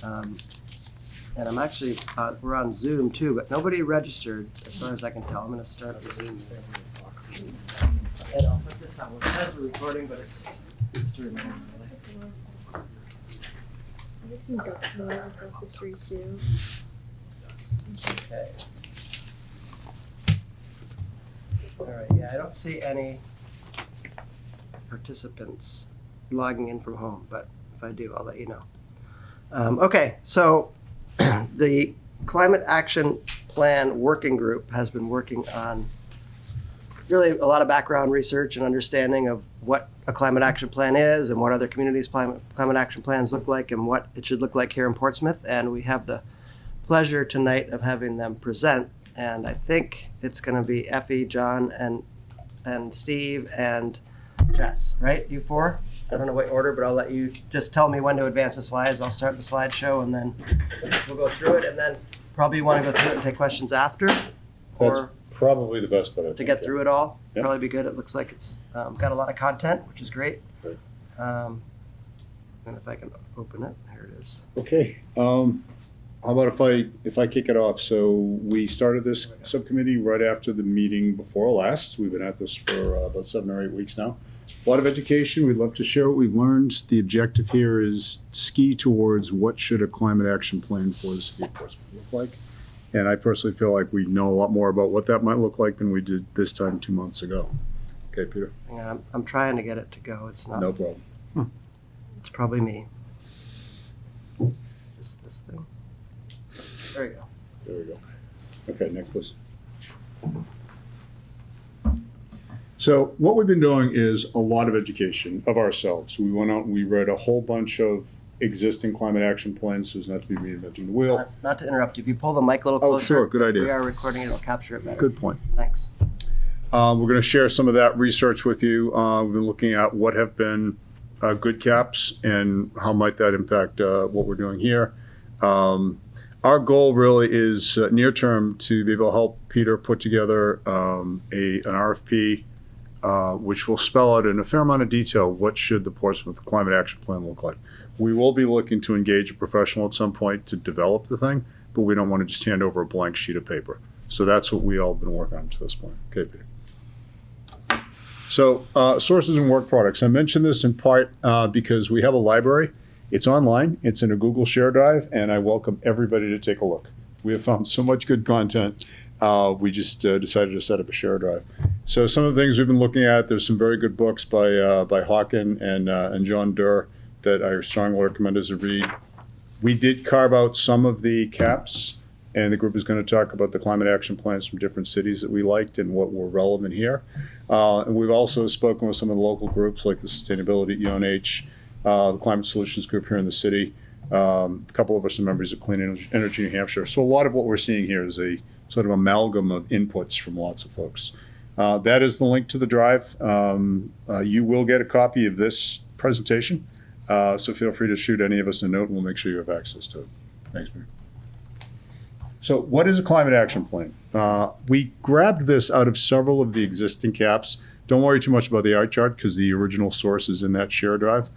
And I'm actually, we're on Zoom too, but nobody registered as far as I can tell. I'm gonna start the Zoom. And I'll put this on. It says we're recording, but it's just a reminder. I have some ducks moving across the street too. Okay. All right, yeah, I don't see any participants logging in from home, but if I do, I'll let you know. Okay, so the Climate Action Plan Working Group has been working on really a lot of background research and understanding of what a climate action plan is and what other communities' climate action plans look like and what it should look like here in Portsmouth. And we have the pleasure tonight of having them present. And I think it's going to be Effie, John, and Steve and Jess, right? You four? I don't know what order, but I'll let you just tell me when to advance the slides. I'll start the slideshow and then we'll go through it. And then probably you want to go through it and take questions after? That's probably the best bet. To get through it all? Yeah. Probably be good. It looks like it's got a lot of content, which is great. Great. And if I can open it, here it is. Okay. How about if I kick it off? So we started this subcommittee right after the meeting before last. We've been at this for about 7 or 8 weeks now. A lot of education. We'd love to share what we've learned. The objective here is ski towards what should a climate action plan for the city of Portsmouth look like. And I personally feel like we know a lot more about what that might look like than we did this time 2 months ago. Okay, Peter? Hang on, I'm trying to get it to go. It's not. No problem. It's probably me. Just this thing. There we go. There we go. Okay, next please. So what we've been doing is a lot of education of ourselves. We went out and we read a whole bunch of existing climate action plans, so as not to be reinventing the wheel. Not to interrupt you. If you pull the mic a little Oh, closer. sure, good idea. We are recording it. It'll capture it better. Good point. Thanks. We're going to share some of that research with you. We've been looking at what have been good caps and how might that impact what we're doing here. Our goal really is near term to be able to help Peter put together an RFP, which will spell out in a fair amount of detail what should the Portsmouth Climate Action Plan look like. We will be looking to engage a professional at some point to develop the thing, but we don't want to just hand over a blank sheet of paper. So that's what we all have been working on to this point. Okay, Peter. So sources and work products. I mentioned this in part because we have a library. It's online. It's in a Google Share Drive, and I welcome everybody to take a look. We have found so much good content. We just decided to set up a share drive. So some of the things we've been looking at, there's some very good books by Hawken and John Durr that I strongly recommend as a read. We did carve out some of the caps, and the group is going to talk about the climate action plans from different cities that we liked and what were relevant here. And we've also spoken with some of the local groups like the Sustainability UNH, the Climate Solutions Group here in the city. A couple of us are members of Clean Energy New Hampshire. So a lot of what we're seeing here is a sort of amalgam of inputs from lots of folks. That is the link to the drive. You will get a copy of this presentation. So feel free to shoot any of us a note and we'll make sure you have access to it. Thanks, Mary. So what is a climate action plan? We grabbed this out of several of the existing caps. Don't worry too much about the art chart because the original source is in that share drive.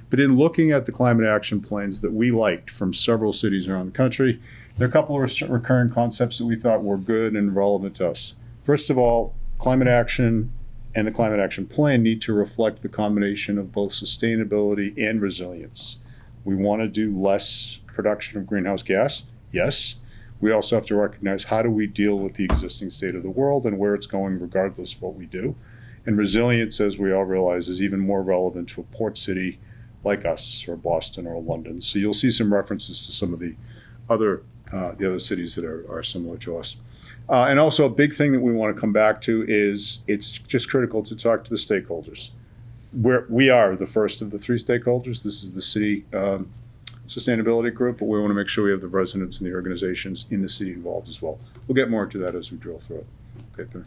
But in looking at the climate action plans that we liked from several cities around the country, there are a couple of recurring concepts that we thought were good and relevant to us. First of all, climate action and the climate action plan need to reflect the combination of both sustainability and resilience. We want to do less production of greenhouse gas, yes. We also have to recognize how do we deal with the existing state of the world and where it's going regardless of what we do. And resilience, as we all realize, is even more relevant to a port city like us or Boston or London. So you'll see some references to some of the other cities that are similar to us. And also a big thing that we want to come back to is it's just critical to talk to the stakeholders. We are the first of the 3 stakeholders. This is the city sustainability group, but we want to make sure we have the residents and the organizations in the city involved as well. We'll get more into that as we drill through it. Okay, Peter.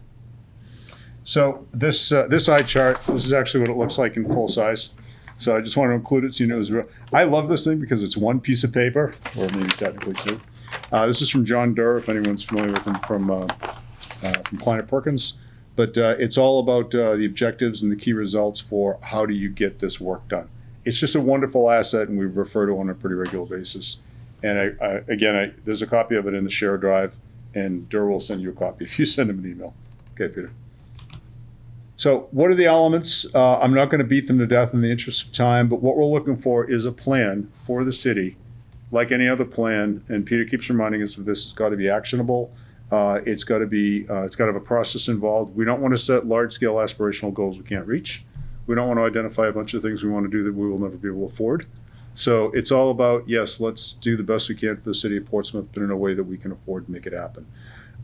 So this eye chart, this is actually what it looks like in full size. So I just want to include it so you know it's real. I love this thing because it's one piece of paper, or maybe technically 2. This is from John Durr, if anyone's familiar with him from Planet Perkins. But it's all about the objectives and the key results for how do you get this work done. It's just a wonderful asset, and we refer to it on a pretty regular basis. And there's a copy of it in the share drive, and Dur will send you a copy if you send him an email. Okay, Peter. So what are the elements? I'm not going to beat them to death in the interest of time, but what we're looking for is a plan for the city, like any other plan. And Peter keeps reminding us of this. It's got to be actionable. It's got to have a process involved. We don't want to set large-scale aspirational goals we can't reach. We don't want to identify a bunch of things we want to do that we will never be able to afford. So it's all about, yes, let's do the best we can for the city of Portsmouth, but in a way that we can afford to make it happen.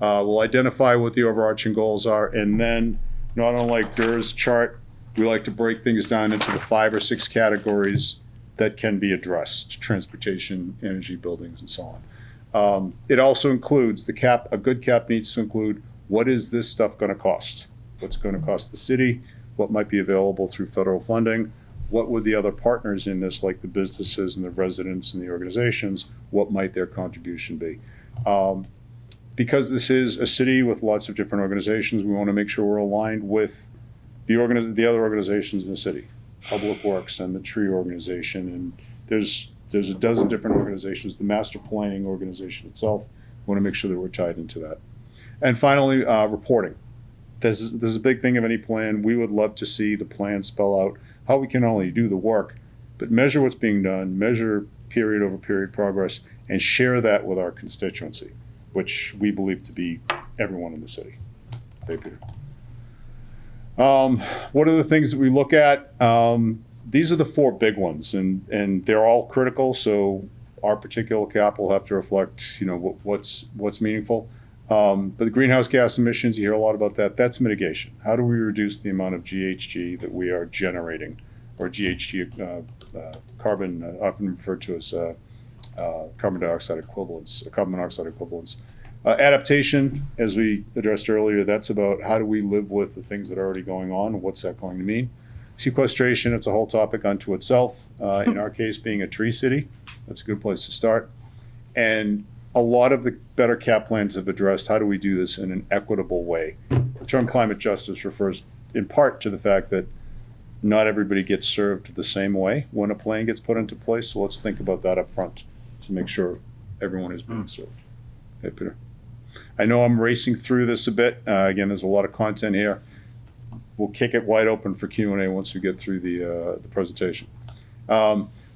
We'll identify what the overarching goals are, and then, not unlike Dur's chart, we like to break things down into the 5 or 6 categories that can be addressed: transportation, energy, buildings, and so on. It also includes the cap. A good cap needs to include, what is this stuff going to cost? What's it going to cost the city? What might be available through federal funding? What would the other partners in this, like the businesses and the residents and the organizations, what might their contribution be? Because this is a city with lots of different organizations, we want to make sure we're aligned with the other organizations in the city, Public Works and the Tree Organization, and there's a dozen different organizations. The Master Planning Organization itself, we want to make sure that we're tied into that. And finally, reporting. This is a big thing of any plan. We would love to see the plan spell out how we can not only do the work, but measure what's being done, measure period over period progress, and share that with our constituency, which we believe to be everyone in the city. Okay, Peter. What are the things that we look at? These are the 4 big ones, and they're all critical. So our particular cap will have to reflect, what's meaningful. But the greenhouse gas emissions, you hear a lot about that. That's mitigation. How do we reduce the amount of GHG that we are generating, or GHG, carbon, often referred to as carbon dioxide equivalents, carbon monoxide equivalents. Adaptation, as we addressed earlier, that's about how do we live with the things that are already going on, and what's that going to mean. Sequestration, it's a whole topic unto itself. In our case, being a tree city, that's a good place to start. And a lot of the better cap plans have addressed how do we do this in an equitable way. The term climate justice refers in part to the fact that not everybody gets served the same way when a plan gets put into place. So let's think about that up front to make sure everyone is being served. Okay, Peter. I know I'm racing through this a bit. Again, there's a lot of content here. We'll kick it wide open for Q&A once we get through the presentation.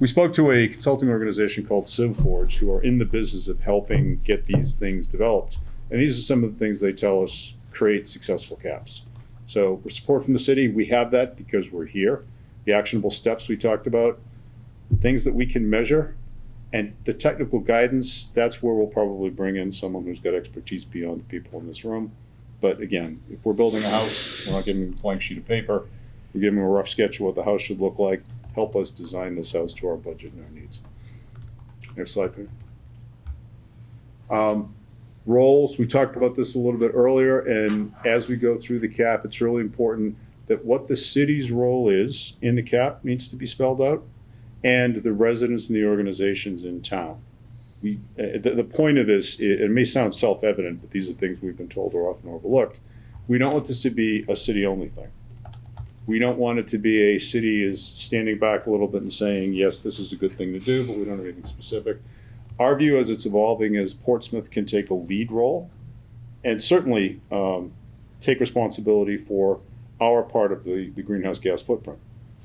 We spoke to a consulting organization called CivForge, who are in the business of helping get these things developed. And these are some of the things they tell us create successful caps. So with support from the city, we have that because we're here. The actionable steps we talked about, things that we can measure, and the technical guidance, that's where we'll probably bring in someone who's got expertise beyond the people in this room. But again, if we're building a house, we're not giving them a blank sheet of paper. We're giving them a rough sketch of what the house should look like. Help us design this house to our budget and our needs. Next slide, please. Roles, we talked about this a little bit earlier, and as we go through the cap, it's really important that what the city's role is in the cap needs to be spelled out, and the residents and the organizations in town. The point of this, it may sound self-evident, but these are things we've been told are often overlooked. We don't want this to be a city-only thing. We don't want it to be a city is standing back a little bit and saying, yes, this is a good thing to do, but we don't have anything specific. Our view as it's evolving is Portsmouth can take a lead role and certainly take responsibility for our part of the greenhouse gas footprint.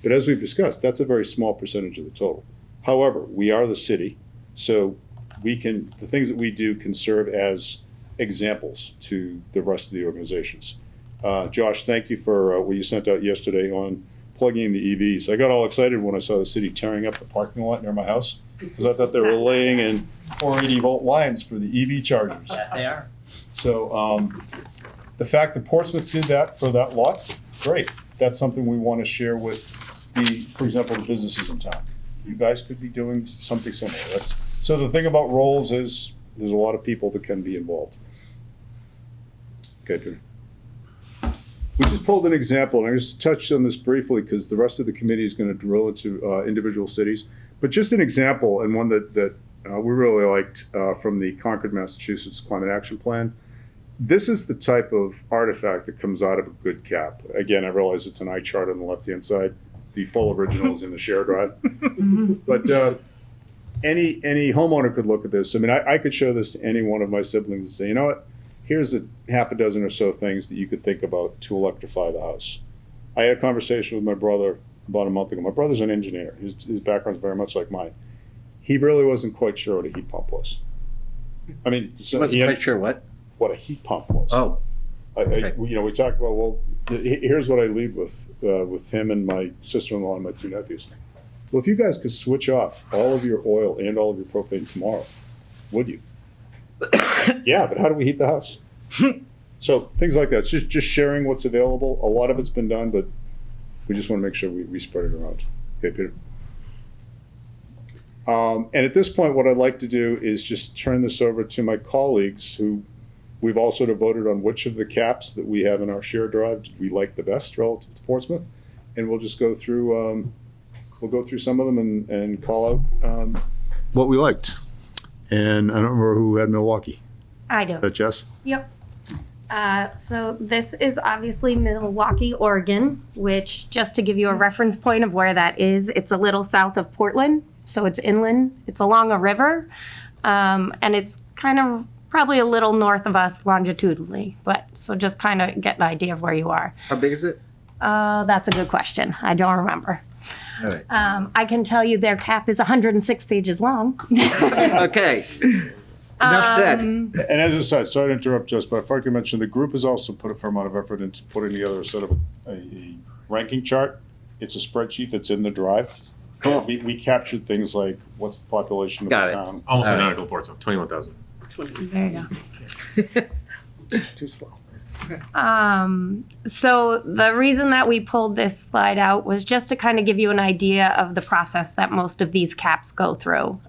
But as we've discussed, that's a very small percentage of the total. However, we are the city, so the things that we do can serve as examples to the rest of the organizations. Josh, thank you for what you sent out yesterday on plugging in the EVs. I got all excited when I saw the city tearing up the parking lot near my house because I thought they were laying in 480 volt lines for the EV chargers. Yes, they are. So the fact that Portsmouth did that for that lot, great. That's something we want to share with for example, the businesses in town. You guys could be doing something similar. So the thing about roles is there's a lot of people that can be involved. Okay, Drew. We just pulled an example, and I just touched on this briefly because the rest of the committee is going to drill into individual cities. But just an example, and one that we really liked from the Concord, Massachusetts Climate Action Plan. This is the type of artifact that comes out of a good cap. Again, I realize it's an eye chart on the left-hand side. The full original is in the share drive. But any homeowner could look at this. I mean, I could show this to any one of my siblings and say, you know what? Here's a half a dozen or so things that you could think about to electrify the house. I had a conversation with my brother about a month ago. My brother's an engineer. His background's very much like mine. He really wasn't quite sure what a heat pump was. I mean, so Wasn't quite sure what a heat pump was. Oh, We talked about, well, here's what I lead with him and my sister-in-law and my two nephews. Well, if you guys could switch off all of your oil and all of your propane tomorrow, would you? Yeah, but how do we heat the house? So things like that. It's just sharing what's available. A lot of it's been done, but we just want to make sure we spread it around. Okay, Peter? And at this point, what I'd like to do is just turn this over to my colleagues who we've all sort of voted on which of the caps that we have in our shared drive did we like the best relative to Portsmouth. And we'll just go through some of them and call out what we liked. And I don't remember who had Milwaukee. I do. Is that Jess? Yep. So this is obviously Milwaukee, Oregon, which, just to give you a reference point of where that is, it's a little south of Portland. So it's inland. It's along a river. And it's kind of probably a little north of us longitudinally. But so just kind of get an idea of where you are. how big is it? That's a good question. I don't remember. All right. I can tell you their cap is 106 pages long. Okay. Enough said. And as a side, sorry to interrupt, Jess, but I forgot to mention the group has also put a fair amount of effort into putting together sort of a ranking chart. It's a spreadsheet that's in the drive. Cool. We captured things like what's the population of Got the it. town. Almost All right. identical Portsmouth, 21,000. There you go. Too slow. So the reason that we pulled this slide out was just to kind of give you an idea of the process that most of these caps go through.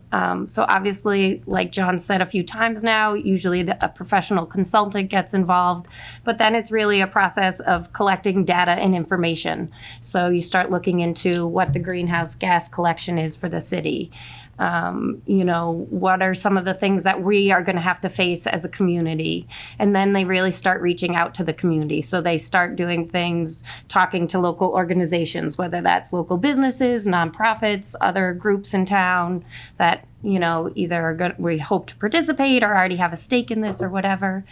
So obviously, like John said a few times now, usually a professional consultant gets involved, but then it's really a process of collecting data and information. So you start looking into what the greenhouse gas collection is for the city. What are some of the things that we are going to have to face as a community? And then they really start reaching out to the community. So they start doing things, talking to local organizations, whether that's local businesses, nonprofits, other groups in town that, either we hope to participate or already have a stake in this or whatever.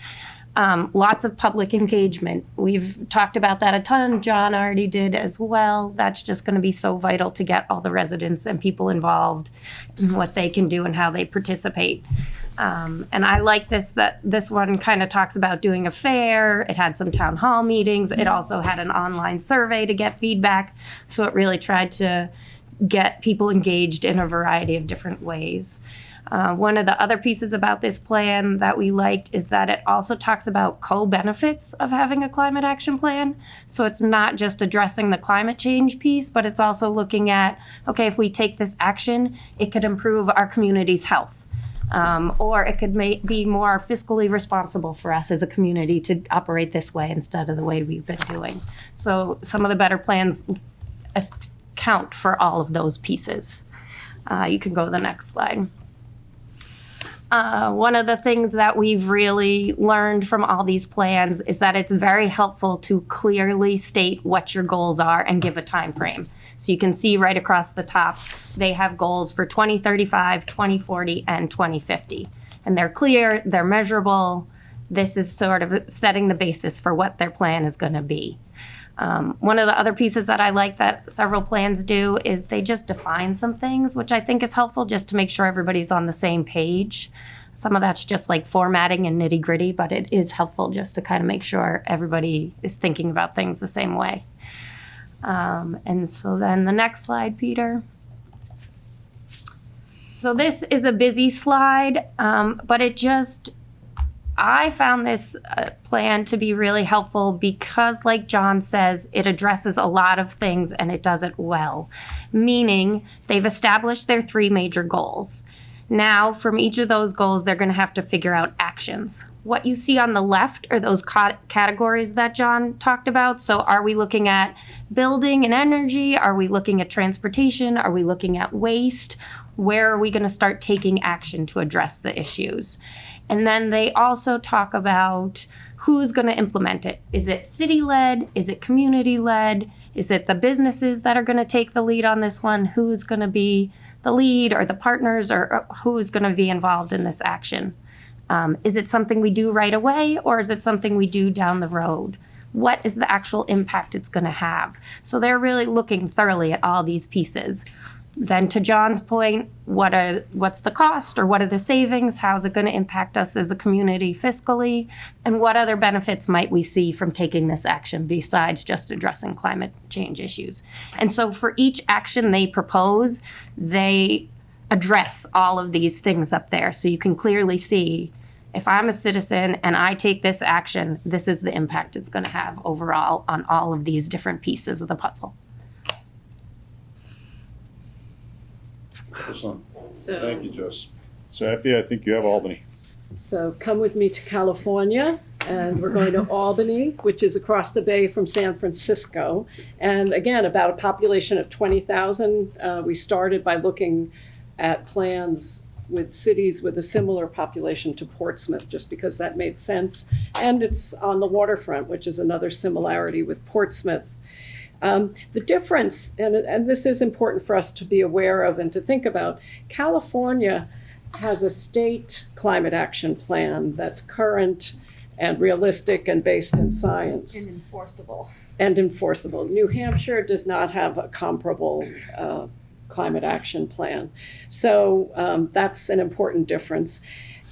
Lots of public engagement. We've talked about that a ton. John already did as well. That's just going to be so vital to get all the residents and people involved in what they can do and how they participate. And I like that this one kind of talks about doing a fair. It had some town hall meetings. It also had an online survey to get feedback. So it really tried to get people engaged in a variety of different ways. One of the other pieces about this plan that we liked is that it also talks about co-benefits of having a climate action plan. So it's not just addressing the climate change piece, but it's also looking at, okay, if we take this action, it could improve our community's health. Or it could be more fiscally responsible for us as a community to operate this way instead of the way we've been doing. So some of the better plans account for all of those pieces. You can go to the next slide. One of the things that we've really learned from all these plans is that it's very helpful to clearly state what your goals are and give a time frame. So you can see right across the top, they have goals for 2035, 2040, and 2050. And they're clear, they're measurable. This is sort of setting the basis for what their plan is going to be. One of the other pieces that I like that several plans do is they just define some things, which I think is helpful just to make sure everybody's on the same page. Some of that's just like formatting and nitty gritty, but it is helpful just to kind of make sure everybody is thinking about things the same way. And so then the next slide, Peter. So this is a busy slide, but I found this plan to be really helpful because, like John says, it addresses a lot of things and it does it well. Meaning, they've established their 3 major goals. Now, from each of those goals, they're going to have to figure out actions. What you see on the left are those categories that John talked about. So are we looking at building and energy? Are we looking at transportation? Are we looking at waste? Where are we going to start taking action to address the issues? And then they also talk about who's going to implement it. Is it city-led? Is it community-led? Is it the businesses that are going to take the lead on this one? Who's going to be the lead or the partners or who is going to be involved in this action. Is it something we do right away, or is it something we do down the road? What is the actual impact it's going to have? So they're really looking thoroughly at all these pieces. Then to John's point, what's the cost, or what are the savings? How's it going to impact us as a community fiscally? And what other benefits might we see from taking this action besides just addressing climate change issues? And so for each action they propose, they address all of these things up there. So you can clearly see, if I'm a citizen and I take this action, this is the impact it's going to have overall on all of these different pieces of the puzzle. Excellent. So, Thank you, Jess. So Effie, I think you have Albany. so come with me to California, and we're going to Albany, which is across the bay from San Francisco. And again, about a population of 20,000. We started by looking at plans with cities with a similar population to Portsmouth, just because that made sense. And it's on the waterfront, which is another similarity with Portsmouth. The difference, and this is important for us to be aware of and to think about, California has a state climate action plan that's current and realistic and based in science. And enforceable. And enforceable. New Hampshire does not have a comparable climate action plan. So that's an important difference.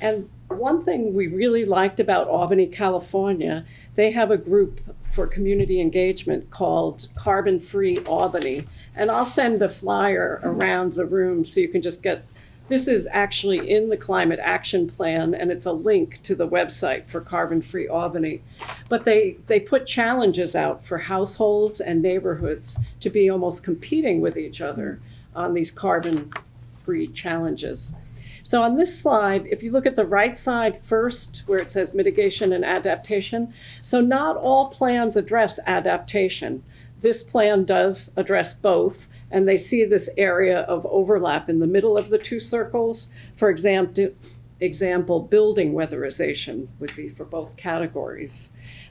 And one thing we really liked about Albany, California, they have a group for community engagement called Carbon Free Albany. And I'll send the flyer around the room so you can just get, this is actually in the climate action plan, and it's a link to the website for Carbon Free Albany. But they put challenges out for households and neighborhoods to be almost competing with each other on these carbon-free challenges. So on this slide, if you look at the right side first, where it says mitigation and adaptation, so not all plans address adaptation. This plan does address both, and they see this area of overlap in the middle of the two circles. For example, building weatherization would be for both categories.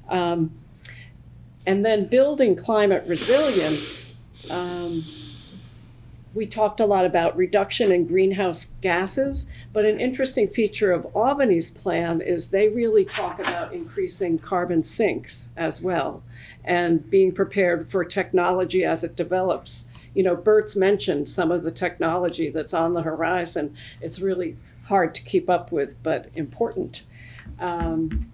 And then building climate resilience, we talked a lot about reduction in greenhouse gases, but an interesting feature of Albany's plan is they really talk about increasing carbon sinks as well and being prepared for technology as it develops. You know, Bert's mentioned some of the technology that's on the horizon. It's really hard to keep up with, but important. And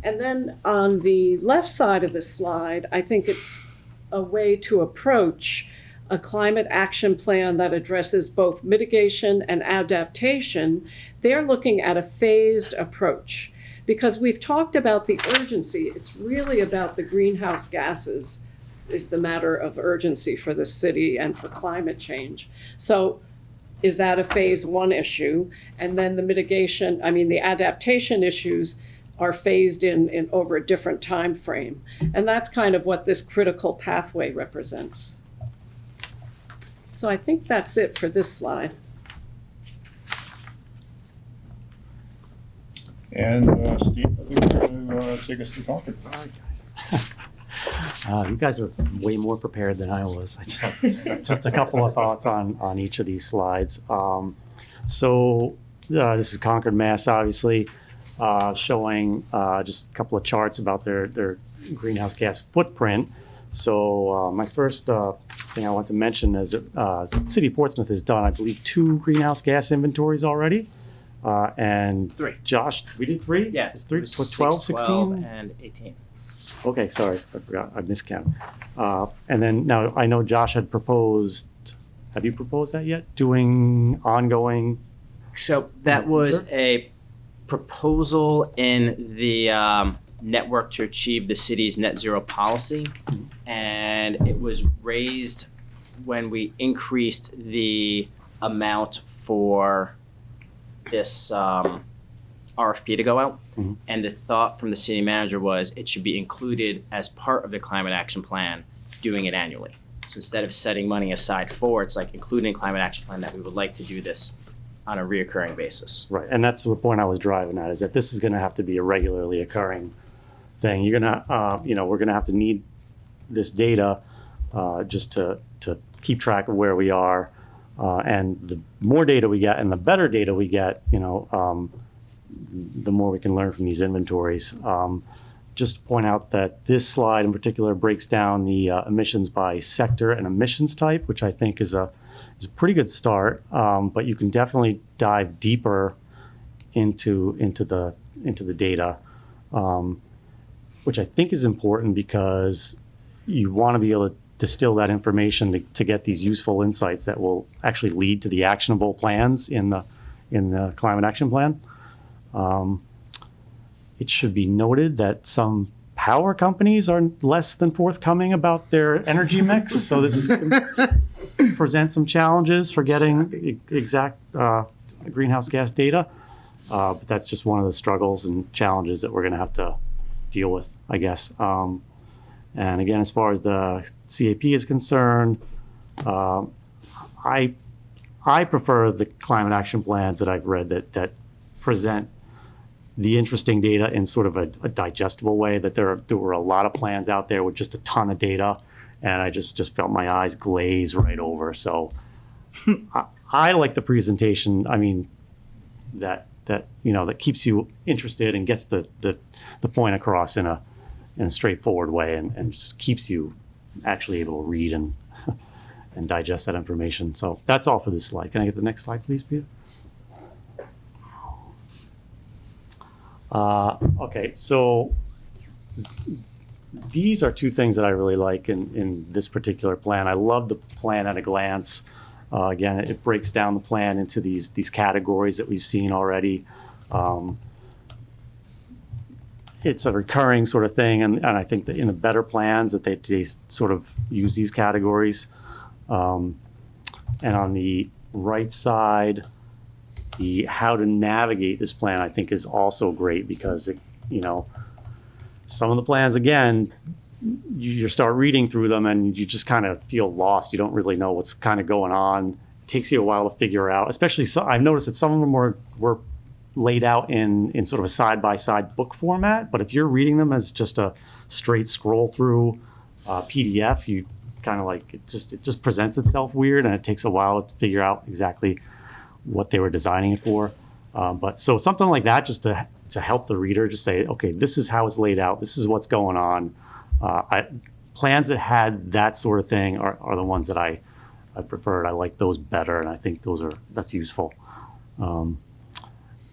then on the left side of the slide, I think it's a way to approach a climate action plan that addresses both mitigation and adaptation. They're looking at a phased approach because we've talked about the urgency. It's really about the greenhouse gases is the matter of urgency for the city and for climate change. So is that a phase one issue? And then the adaptation issues are phased in over a different time frame. And that's kind of what this critical pathway represents. So I think that's it for this slide. And Steve, I think you're going to take us to Concord. All right, guys. You guys are way more prepared than I was. I just have just a couple of thoughts on each of these slides. This is Concord, Mass, obviously, showing just a couple of charts about their greenhouse gas footprint. So my first thing I want to mention is City of Portsmouth has done, I believe, 2 greenhouse gas inventories already. And 3. Josh, we did 3? Yeah. It's 3, it was 12, 6, 16? 12, and 18. Okay, sorry, I forgot, I miscounted. And then now I know Josh had proposed, have you proposed that yet? Doing ongoing? So that was a proposal in the network to achieve the city's net zero policy. And it was raised when we increased the amount for this RFP to go out. Mm-hmm. And the thought from the city manager was it should be included as part of the climate action plan, doing it annually. So instead of setting money aside for, it's like including climate action plan that we would like to do this on a reoccurring basis. Right, and that's the point I was driving at, is that this is gonna have to be a regularly occurring thing. You're gonna, we're gonna have to need this data just to keep track of where we are, And the more data we get and the better data we get, the more we can learn from these inventories. Just to point out that this slide in particular breaks down the emissions by sector and emissions type, which I think is a pretty good start. But you can definitely dive deeper into the data, which I think is important because you want to be able to distill that information to get these useful insights that will actually lead to the actionable plans in the climate action plan. It should be noted that some power companies are less than forthcoming about their energy mix, so this presents some challenges for getting exact greenhouse gas data. But that's just one of the struggles and challenges that we're going to have to deal with, I guess. And again, as far as the CAP is concerned, I prefer the climate action plans that I've read that present the interesting data in sort of a digestible way, that there were a lot of plans out there with just a ton of data, and I just felt my eyes glaze right over. So I like the presentation, I mean, that keeps you interested and gets the point across in a straightforward way, and just keeps you actually able to read and digest that information. So that's all for this slide. Can I get the next slide, please, Peter? Okay, so these are two things that I really like in this particular plan. I love the plan at a glance. Again, it breaks down the plan into these categories that we've seen already. It's a recurring sort of thing, and I think that in the better plans that they sort of use these categories. And on the right side, the how to navigate this plan, I think, is also great because some of the plans, again, you start reading through them and you just kind of feel lost. You don't really know what's kind of going on. It takes you a while to figure out, especially I've noticed that some of them were laid out in sort of a side-by-side book format, but if you're reading them as just a straight scroll through PDF, you kind of like, it just presents itself weird, and it takes a while to figure out exactly what they were designing it for. But so something like that, just to help the reader, just say, okay, this is how it's laid out. This is what's going on. Plans that had that sort of thing are the ones that I preferred. I like those better, and I think that's useful.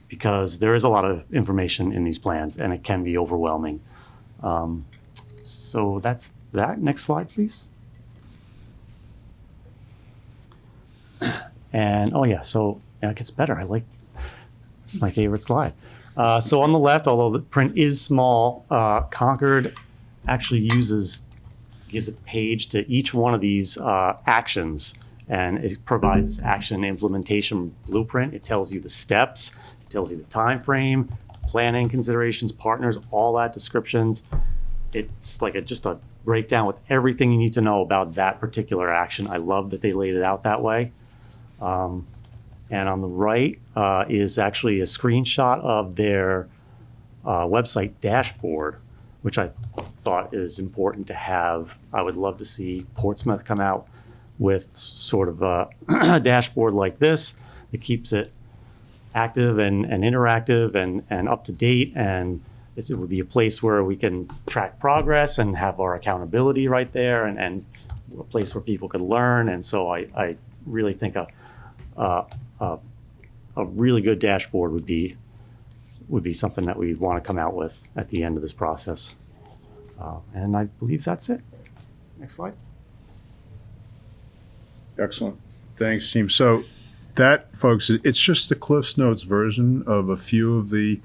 Because there is a lot of information in these plans, and it can be overwhelming. So that's that. Next slide, please. And so it gets better. It's my favorite slide. So on the left, although the print is small, Concord actually gives a page to each one of these actions, and it provides action implementation blueprint. It tells you the steps, it tells you the time frame, planning considerations, partners, all that descriptions. It's like just a breakdown with everything you need to know about that particular action. I love that they laid it out that way. And on the right is actually a screenshot of their website dashboard, which I thought is important to have. I would love to see Portsmouth come out with sort of a dashboard like this that keeps it active and interactive and up to date. And it would be a place where we can track progress and have our accountability right there, and a place where people could learn. And so I really think a really good dashboard would be something that we'd want to come out with at the end of this process. And I believe that's it. Next slide. Excellent. Thanks, team. So that, folks, it's just the Cliff's Notes version of a few of the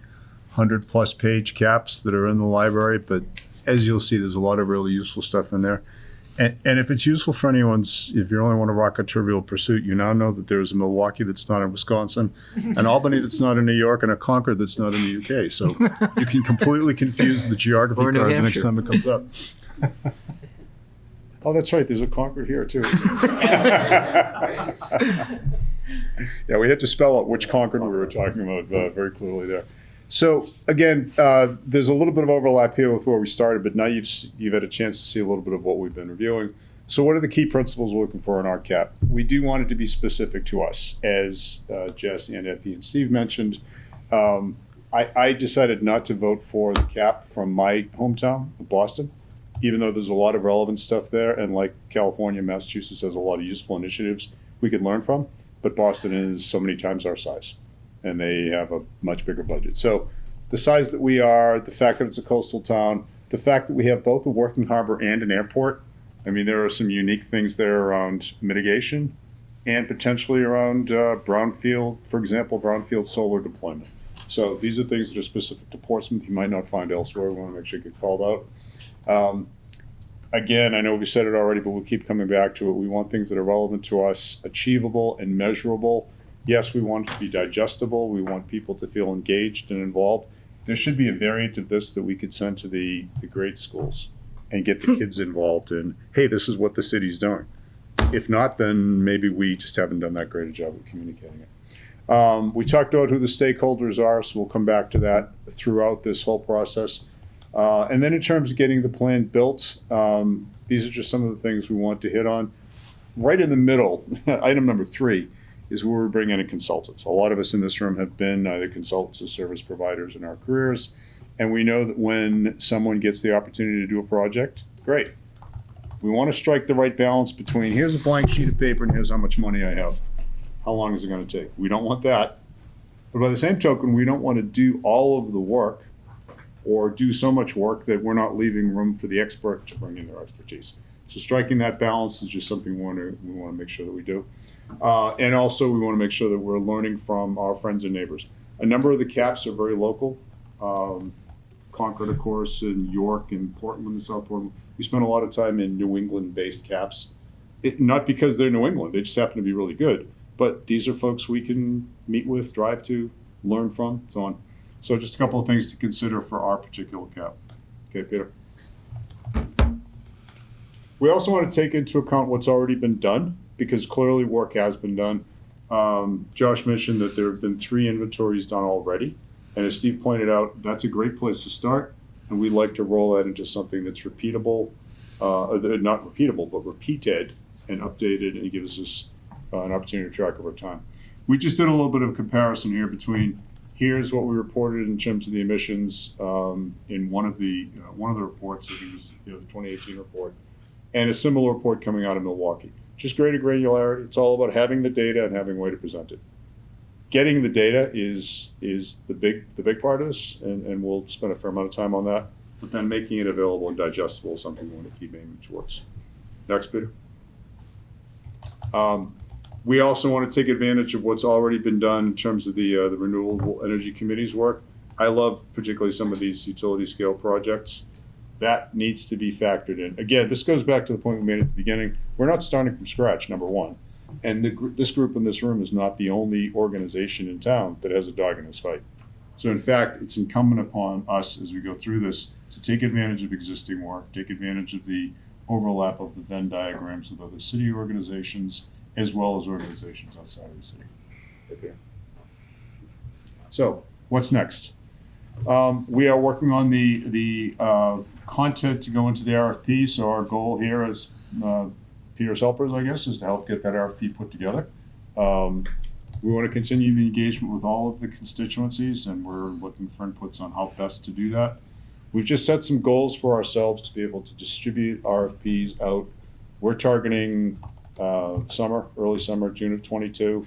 100+ page caps that are in the library. But as you'll see, there's a lot of really useful stuff in there. And if it's useful for if you only want to rock a Trivial Pursuit, you now know that there's a Milwaukee that's not in Wisconsin, an Albany that's not in New York, and a Concord that's not in the UK. So you can completely confuse the geography Or New card the next Hampshire. time it comes up. Oh, that's right. There's a Concord here, too. Yeah, we had to spell out which Concord we were talking about very clearly there. So again, there's a little bit of overlap here with where we started, but now you've had a chance to see a little bit of what we've been reviewing. So what are the key principles we're looking for in our cap? We do want it to be specific to us, as Jess and Effie and Steve mentioned. I decided not to vote for the cap from my hometown, Boston, even though there's a lot of relevant stuff there, and like California, Massachusetts has a lot of useful initiatives we could learn from, but Boston is so many times our size, and they have a much bigger budget. So the size that we are, the fact that it's a coastal town, the fact that we have both a working harbor and an airport. I mean, there are some unique things there around mitigation and potentially around brownfield, for example, brownfield solar deployment. So these are things that are specific to Portsmouth you might not find elsewhere. We want to make sure you get called out. Again, I know we said it already, but we'll keep coming back to it. We want things that are relevant to us, achievable and measurable. Yes, we want it to be digestible. We want people to feel engaged and involved. There should be a variant of this that we could send to the grade schools and get the kids involved in, hey, this is what the city's doing. If not, then maybe we just haven't done that great a job of communicating it. We talked about who the stakeholders are, so we'll come back to that throughout this whole process. And then in terms of getting the plan built, these are just some of the things we want to hit on. Right in the middle, item number 3, is where we're bringing in consultants. A lot of us in this room have been either consultants or service providers in our careers, and we know that when someone gets the opportunity to do a project, great. We want to strike the right balance between here's a blank sheet of paper and here's how much money I have. How long is it going to take? We don't want that. But by the same token, we don't want to do all of the work or do so much work that we're not leaving room for the expert to bring in their expertise. So striking that balance is just something we want to make sure that we do. And also we want to make sure that we're learning from our friends and neighbors. A number of the caps are very local. Concord, of course, and York and Portland and South Portland. We spend a lot of time in New England-based caps. Not because they're New England, they just happen to be really good. But these are folks we can meet with, drive to, learn from, so on. So just a couple of things to consider for our particular cap. Okay, Peter. We also want to take into account what's already been done, because clearly work has been done. Josh mentioned that there have been 3 inventories done already. And as Steve pointed out, that's a great place to start. And we'd like to roll that into something that's repeatable, not repeatable, but repeated and updated, and it gives us an opportunity to track over time. We just did a little bit of a comparison here between here's what we reported in terms of the emissions in one of the reports, I think it was the 2018 report, and a similar report coming out of Milwaukee. Just greater granularity. It's all about having the data and having a way to present it. Getting the data is the big part of this, and we'll spend a fair amount of time on that. But then making it available and digestible is something we want to keep aiming towards. Next, Peter. We also want to take advantage of what's already been done in terms of the Renewable Energy Committee's work. I love particularly some of these utility scale projects. That needs to be factored in. Again, this goes back to the point we made at the beginning. We're not starting from scratch, number one. And this group in this room is not the only organization in town that has a dog in this fight. So in fact, it's incumbent upon us as we go through this to take advantage of existing work, take advantage of the overlap of the Venn diagrams with other city organizations, as well as organizations outside of the city. Okay. So what's next? We are working on the content to go into the RFP. So our goal here as Peter's helpers, I guess, is to help get that RFP put together. We want to continue the engagement with all of the constituencies, and we're looking for inputs on how best to do that. We've just set some goals for ourselves to be able to distribute RFPs out. We're targeting summer, early summer, June of 22.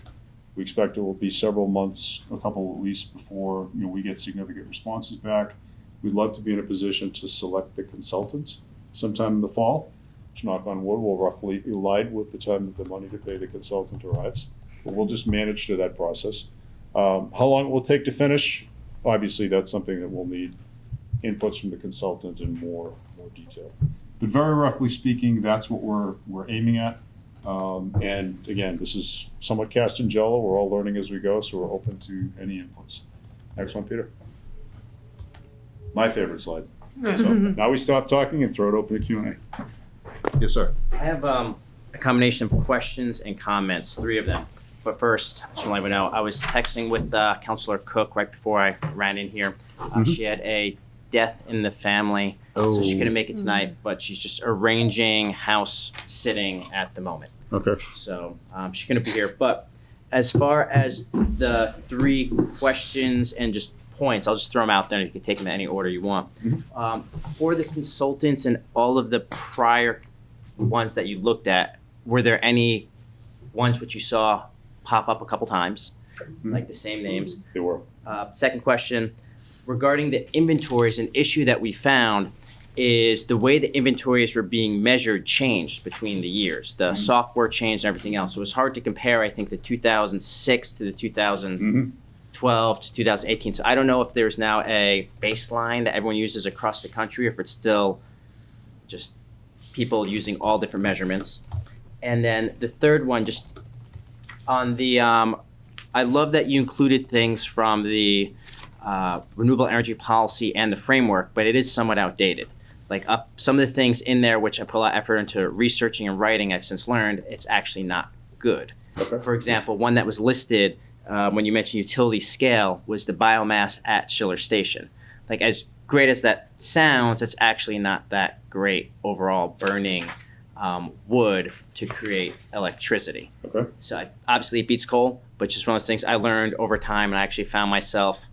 We expect it will be several months, a couple at least, before we get significant responses back. We'd love to be in a position to select the consultants sometime in the fall, which, knock on wood, will roughly align with the time that the money to pay the consultant arrives. But we'll just manage through that process. How long it will take to finish? Obviously, that's something that we'll need inputs from the consultant in more detail. But very roughly speaking, that's what we're aiming at. And again, this is somewhat cast in jello. We're all learning as we go, so we're open to any inputs. Next one, Peter. My favorite slide. So now we stop talking and throw it open to Q&A. Yes, sir. I have a combination of questions and comments, 3 of them. But first, I just want to let you know, I was texting with Councilor Cook right before I ran in here. She had a death in the family, so she couldn't make it tonight, but she's just arranging house sitting at the moment. Okay. So she couldn't be here. But as far as the 3 questions and just points, I'll just throw them out there and you can take them in any order you want. For the consultants and all of the prior ones that you looked at, were there any ones which you saw pop up a couple times, like the same names? They were. Second question, regarding the inventories, an issue that we found is the way the inventories were being measured changed between the years. The software changed and everything else. So it was hard to compare, I think, the 2006 to the 2012 to 2018. So I don't know if there's now a baseline that everyone uses across the country, or if it's still just people using all different measurements. And then the third one, just on the, I love that you included things from the renewable energy policy and the framework, but it is somewhat outdated. Like some of the things in there, which I put a lot of effort into researching and writing, I've since learned it's actually not good. Okay. For example, one that was listed when you mentioned utility scale was the biomass at Schiller Station. Like, as great as that sounds, it's actually not that great overall burning wood to create electricity. Okay. So obviously it beats coal, but just one of those things I learned over time, and I actually found myself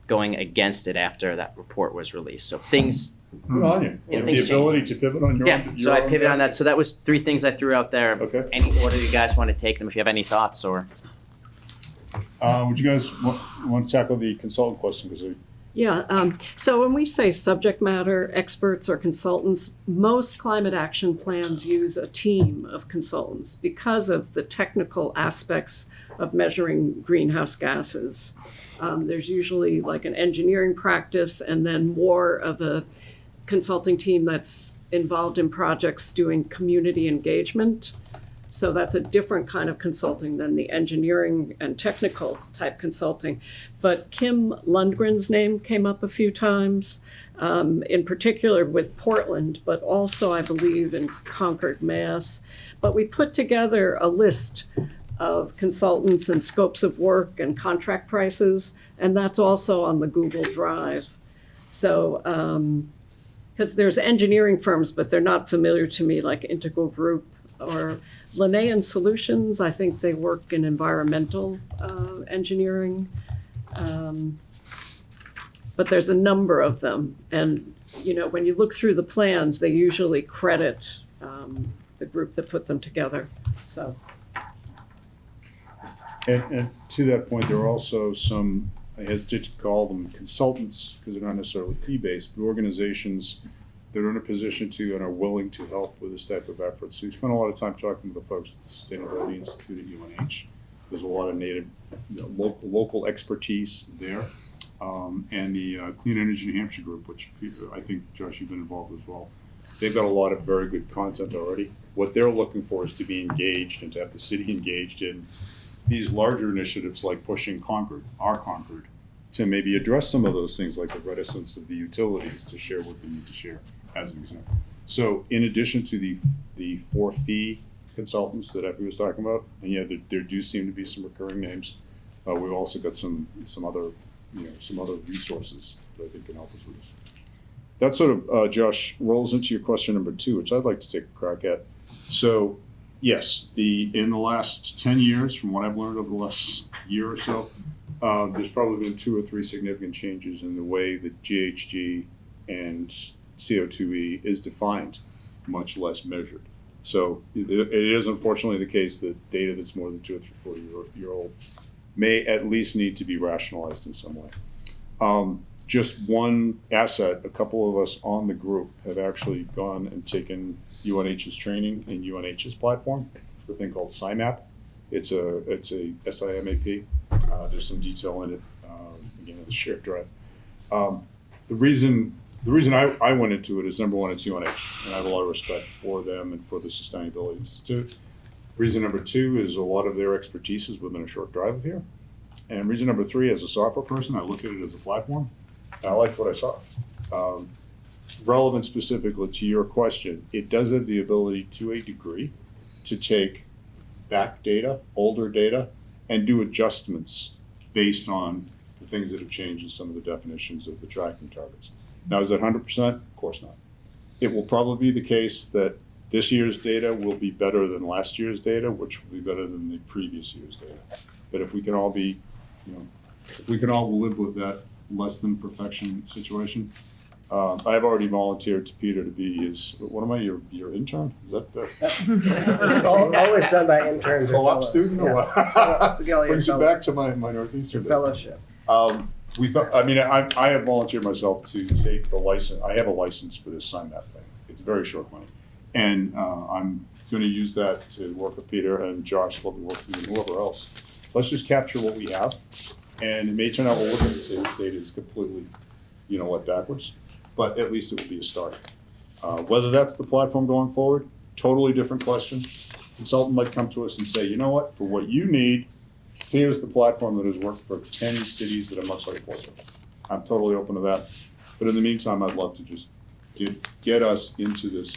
going against it after that report was released. So things, Good on you. Yeah, The things ability to pivot on your yeah. own. So I your own pivoted on path. that. So that was 3 things I threw out there. Okay. Any order you guys want to take them, if you have any thoughts or. Would you guys want to tackle the consultant question? Because Yeah, so when we say subject matter experts or consultants, most climate action plans use a team of consultants because of the technical aspects of measuring greenhouse gases. There's usually like an engineering practice and then more of a consulting team that's involved in projects doing community engagement. So that's a different kind of consulting than the engineering and technical type consulting. But Kim Lundgren's name came up a few times, in particular with Portland, but also I believe in Concord, Mass. But we put together a list of consultants and scopes of work and contract prices, and that's also on the Google Drive. So, because there's engineering firms, but they're not familiar to me, like Integral Group or Linnean Solutions. I think they work in environmental engineering. But there's a number of them. And, you know, when you look through the plans, they usually credit the group that put them together. So, And to that point, there are also some, I hesitate to call them consultants because they're not necessarily fee-based, but organizations that are in a position to and are willing to help with this type of effort. So we spent a lot of time talking to the folks at the Sustainability Institute at UNH. There's a lot of native, local expertise there. And the Clean Energy New Hampshire group, which I think, Josh, you've been involved as well. They've got a lot of very good content already. What they're looking for is to be engaged and to have the city engaged in these larger initiatives like pushing Concord, to maybe address some of those things like the reticence of the utilities to share what they need to share, as an example. So in addition to the 4 fee consultants that Effie was talking about, and yeah, there do seem to be some recurring names. We've also got some other resources that I think can help us with this. That sort of, Josh, rolls into your question number 2, which I'd like to take a crack at. So yes, in the last 10 years, from what I've learned over the last year or so, there's probably been 2 or 3 significant changes in the way that GHG and CO2e is defined, much less measured. So it is unfortunately the case that data that's more than 2 or 3, 4 year old may at least need to be rationalized in some way. Just one asset, a couple of us on the group have actually gone and taken UNH's training in UNH's platform. It's a thing called SIMAP. It's a SIMAP. There's some detail in it, again, in the shared drive. The reason I went into it is, number one, it's UNH, and I have a lot of respect for them and for the Sustainability Institute. Reason number 2 is a lot of their expertise is within a short drive of here. And reason number 3, as a software person, I look at it as a platform. I liked what I saw. Relevant specifically to your question, it does have the ability to a degree to take back data, older data, and do adjustments based on the things that have changed in some of the definitions of the tracking targets. Now, is that 100%? Of course not. It will probably be the case that this year's data will be better than last year's data, which will be better than the previous year's data. But if we can all be, if we can all live with that less than perfection situation. I have already volunteered to Peter to be his, what am I, your intern? Is that Always done by interns or co-op fellows. student or Yeah. what? Fellow- Brings you fellow- back to my Northeastern days. Fellowship. We thought, I mean, I have volunteered myself to take the license, I have a license for this sign that thing. It's very short money. And I'm gonna use that to work with Peter and Josh, love to work with you and whoever else. Let's just capture what we have. And it may turn out we'll look at it and say this data is completely, backwards. But at least it will be a start. Whether that's the platform going forward, totally different question. Consultant might come to us and say, you know what, for what you need, here's the platform that has worked for 10 cities that are much like Portsmouth. I'm totally open to that. But in the meantime, I'd love to just get us into this,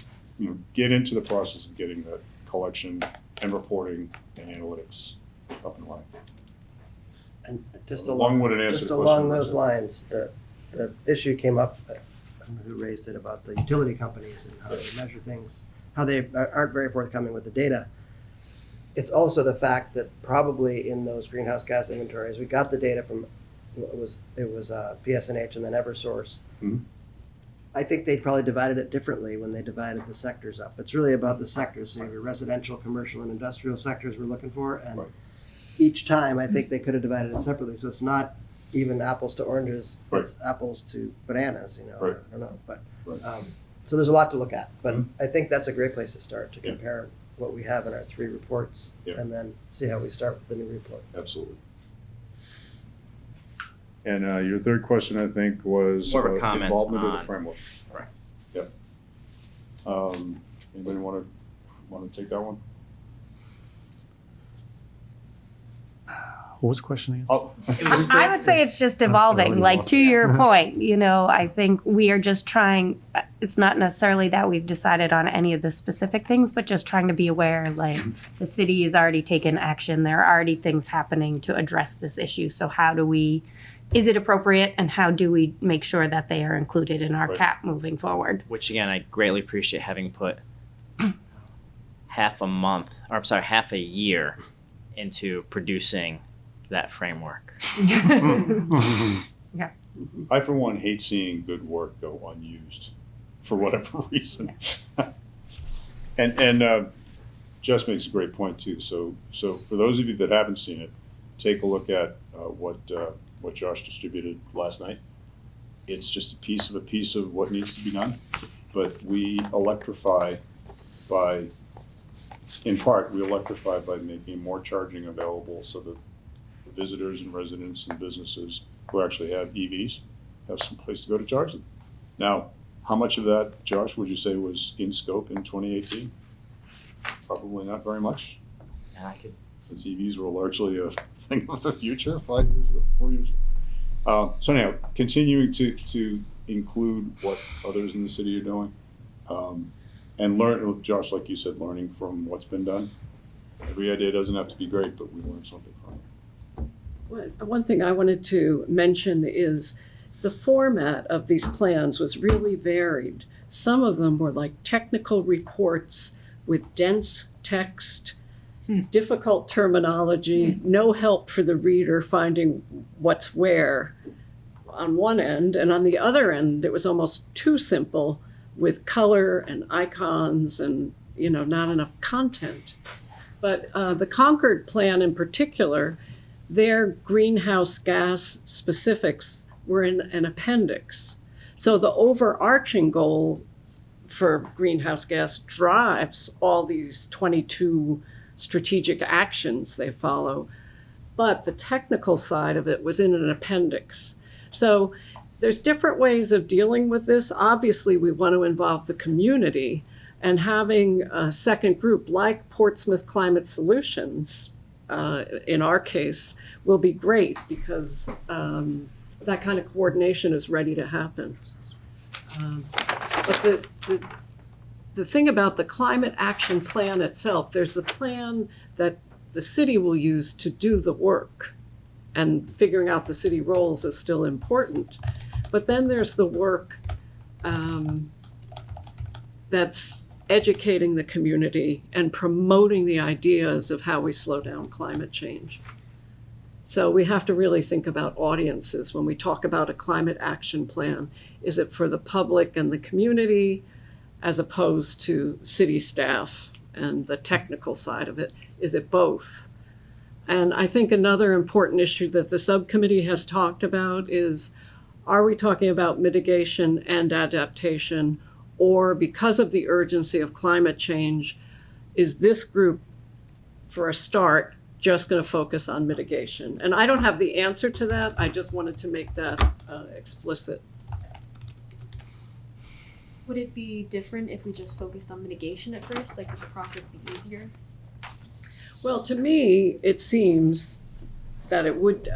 get into the process of getting that collection and reporting and analytics up and running. And just Long-winded answer just to the question. along those lines, the issue came up, I don't know who raised it, about the utility companies and how they measure things, how they aren't very forthcoming with the data. It's also the fact that probably in those greenhouse gas inventories, we got the data from, it was PSNH and then Eversource. Mhm. I think they probably divided it differently when they divided the sectors up. It's really about the sectors, so you have your residential, commercial, and industrial sectors we're looking for, and Right. each time I think they could have divided it separately, so it's not even apples to oranges, Right. it's apples to bananas, Right. I don't know, but, Right. so there's a lot to look at, but Mhm. I think that's a great place to start, to Yeah. compare what we have in our 3 reports, Yeah. and then see how we start with the new report. Absolutely. And your third question, I think, was More of a about comment involvement of on- the framework. Correct. Yep. Anybody want to take that one? What was the question again? Oh. I would say it's just evolving, already like lost to your point, I think we are just trying, it's not necessarily that we've decided on any of the specific things, but just trying to be aware, like the city has already taken action, there are already things happening to address this issue. So how do we, is it appropriate and how do we make sure that they are included in our Right. CAP moving forward? Which again, I greatly appreciate having put half a year into producing that framework. I, for one, hate seeing good work go unused for whatever reason. And Jess makes a great point too. So for those of you that haven't seen it, take a look at what Josh distributed last night. It's just a piece of what needs to be done, but we electrify by making more charging available so that the visitors and residents and businesses who actually have EVs have some place to go to charge them. Now, how much of that, Josh, would you say was in scope in 2018? Probably not very much, And I could since EVs were largely a thing of the future 5 years ago, 4 years ago. So anyhow, continuing to include what others in the city are doing, and learn, Josh, like you said, learning from what's been done. Every idea doesn't have to be great, but we learn something from it. One thing I wanted to mention is the format of these plans was really varied. Some of them were like technical reports with dense text, difficult terminology, no help for the reader finding what's where on one end, and on the other end, it was almost too simple with color and icons and, not enough content. But the Concord plan in particular, their greenhouse gas specifics were in an appendix. So the overarching goal for greenhouse gas drives all these 22 strategic actions they follow, but the technical side of it was in an appendix. So there's different ways of dealing with this. Obviously, we want to involve the community, and having a second group like Portsmouth Climate Solutions, in our case, will be great because that kind of coordination is ready to happen. But the thing about the climate action plan itself, there's the plan that the city will use to do the work. and figuring out the city roles is still important. But then there's the work that's educating the community and promoting the ideas of how we slow down climate change. So we have to really think about audiences when we talk about a climate action plan. Is it for the public and the community as opposed to city staff and the technical side of it? Is it both? And I think another important issue that the subcommittee has talked about is, are we talking about mitigation and adaptation, or because of the urgency of climate change, is this group, for a start, just going to focus on mitigation? And I don't have the answer to that. I just wanted to make that explicit. Would it be different if we just focused on mitigation at first? Like, would the process be easier? Well, to me, it seems that it would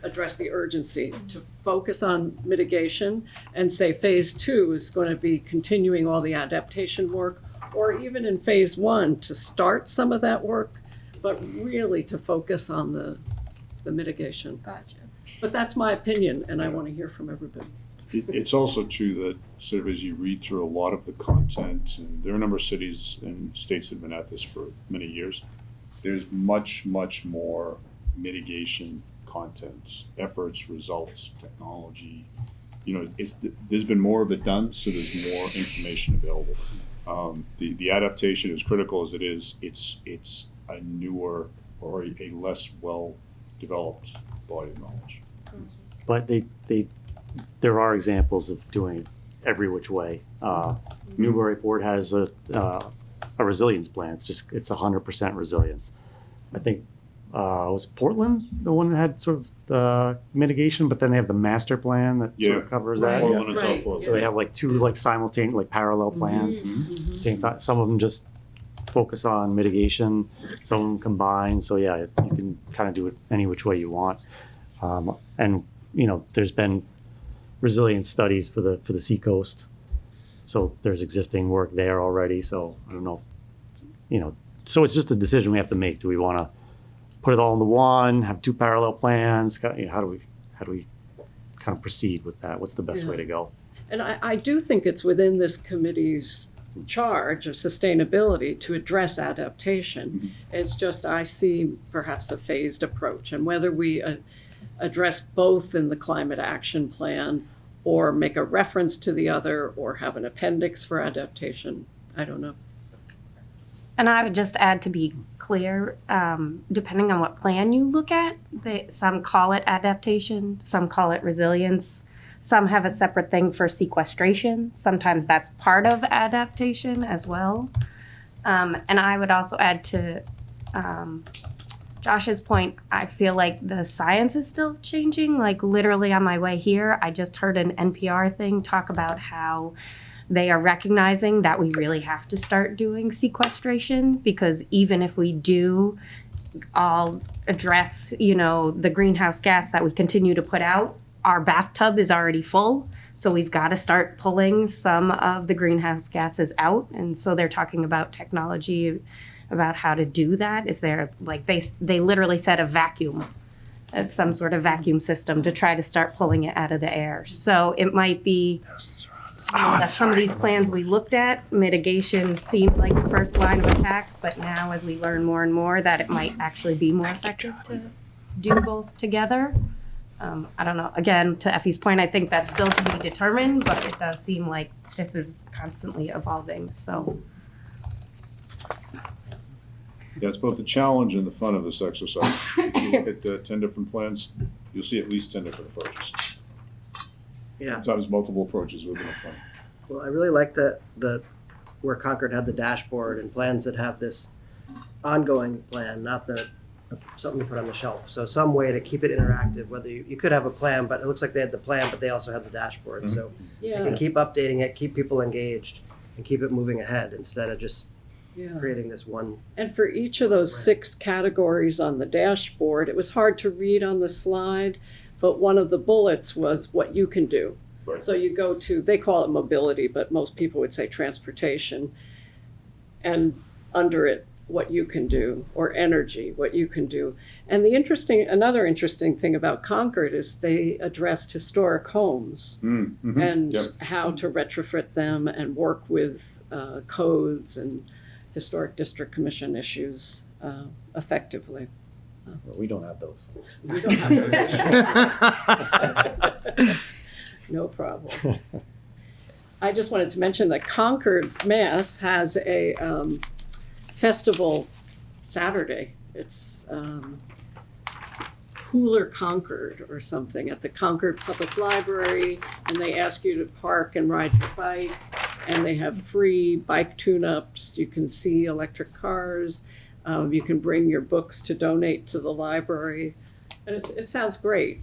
address the urgency to focus on mitigation and say phase 2 is going to be continuing all the adaptation work, or even in phase 1 to start some of that work, but really to focus on the mitigation. Gotcha. But that's my opinion, and I want to hear from everybody. It's also true that sort of as you read through a lot of the content, and there are a number of cities and states that have been at this for many years, there's much, much more mitigation content, efforts, results, technology. You know, there's been more of it done, so there's more information available. The adaptation, as critical as it is, it's a newer or a less well-developed body of knowledge. But there are examples of doing it every which way. Newburyport has a resilience plan. It's 100% resilience. I think was it Portland, the one that had sort of the mitigation, but then they have the master plan that sort of covers that. Right, Portland and right, Southport. So they have like two like simultaneous, like parallel plans. Same time. Some of them just focus on mitigation. Some of them combine. So yeah, you can kind of do it any which way you want. And you know, there's been resilience studies for the seacoast. So there's existing work there already. So I don't know, you know, so it's just a decision we have to make. Do we want to put it all into one, have two parallel plans? You know, how do we kind of proceed with that? What's the best way to go? And I do think it's within this committee's charge of sustainability to address adaptation. It's just I see perhaps a phased approach, and whether we address both in the climate action plan or make a reference to the other or have an appendix for adaptation, I don't know. And I would just add, to be clear, depending on what plan you look at, some call it adaptation, some call it resilience, some have a separate thing for sequestration. Sometimes that's part of adaptation as well. And I would also add to Josh's point, I feel like the science is still changing. Like literally on my way here, I just heard an NPR thing talk about how they are recognizing that we really have to start doing sequestration, because even if we do all address, you know, the greenhouse gas that we continue to put out, our bathtub is already full. So we've got to start pulling some of the greenhouse gases out. And so they're talking about technology about how to do that. Is there, like, they literally said a vacuum, some sort of vacuum system to try to start pulling it out of the air. So it might be that some of these plans we looked at, mitigation seemed like the first line of attack, but now as we learn more and more that it might actually be more effective to do both together. I don't know. Again, to Effie's point, I think that's still to be determined, but it does seem like this is constantly evolving, so. Yeah, it's both the challenge and the fun of this exercise. If you look at 10 different plans, you'll see at least 10 different approaches. Yeah. Sometimes multiple approaches within a plan. Well, I really like the where Concord had the dashboard and plans that have this ongoing plan, not something to put on the shelf. So some way to keep it interactive, whether you could have a plan, but it looks like they had the plan, but they also had the dashboard. So you can keep updating it, keep people engaged, and keep it moving ahead instead of just creating this one. And for each of those 6 categories on the dashboard, it was hard to read on the slide, but one of the bullets was what you can do. Right. So you go to, they call it mobility, but most people would say transportation. And under it, what you can do, or energy, what you can do. And another interesting thing about Concord is they addressed historic homes and Yep. how to retrofit them and work with codes and historic district commission issues effectively. We don't have those. We don't have those issues. No problem. I just wanted to mention that Concord, Mass. has a festival Saturday. It's Cooler Concord or something at the Concord Public Library, and they ask you to park and ride your bike, and they have free bike tune-ups. You can see electric cars. You can bring your books to donate to the library, and it sounds great.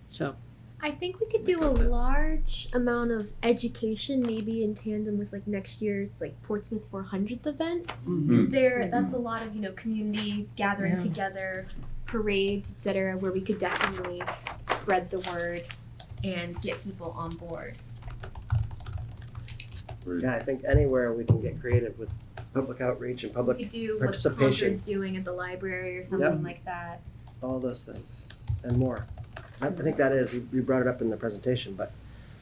So I think we could do a large amount of education, maybe in tandem with like next year's like Portsmouth 400th event. Because that's a lot of community gathering together, parades, etc., where we could definitely spread the word and get people on board. Yeah, I think anywhere we can get creative with public outreach and We public could do what participation. Concord's doing at the library or something like that. all those things and more. I think that is, you brought it up in the presentation, but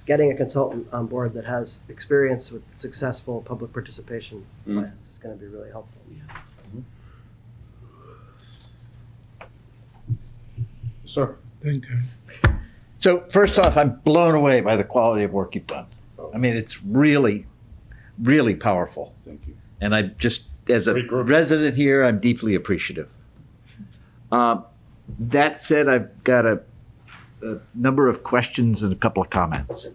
getting a consultant on board that has experience with successful public participation plans is going to be really helpful. Sir? Thank you. So first off, I'm blown away by the quality of work you've done. I mean, it's really, really powerful. Thank you. And I just, as a Great group. resident here, I'm deeply appreciative. That said, I've got a number of questions and a couple of comments.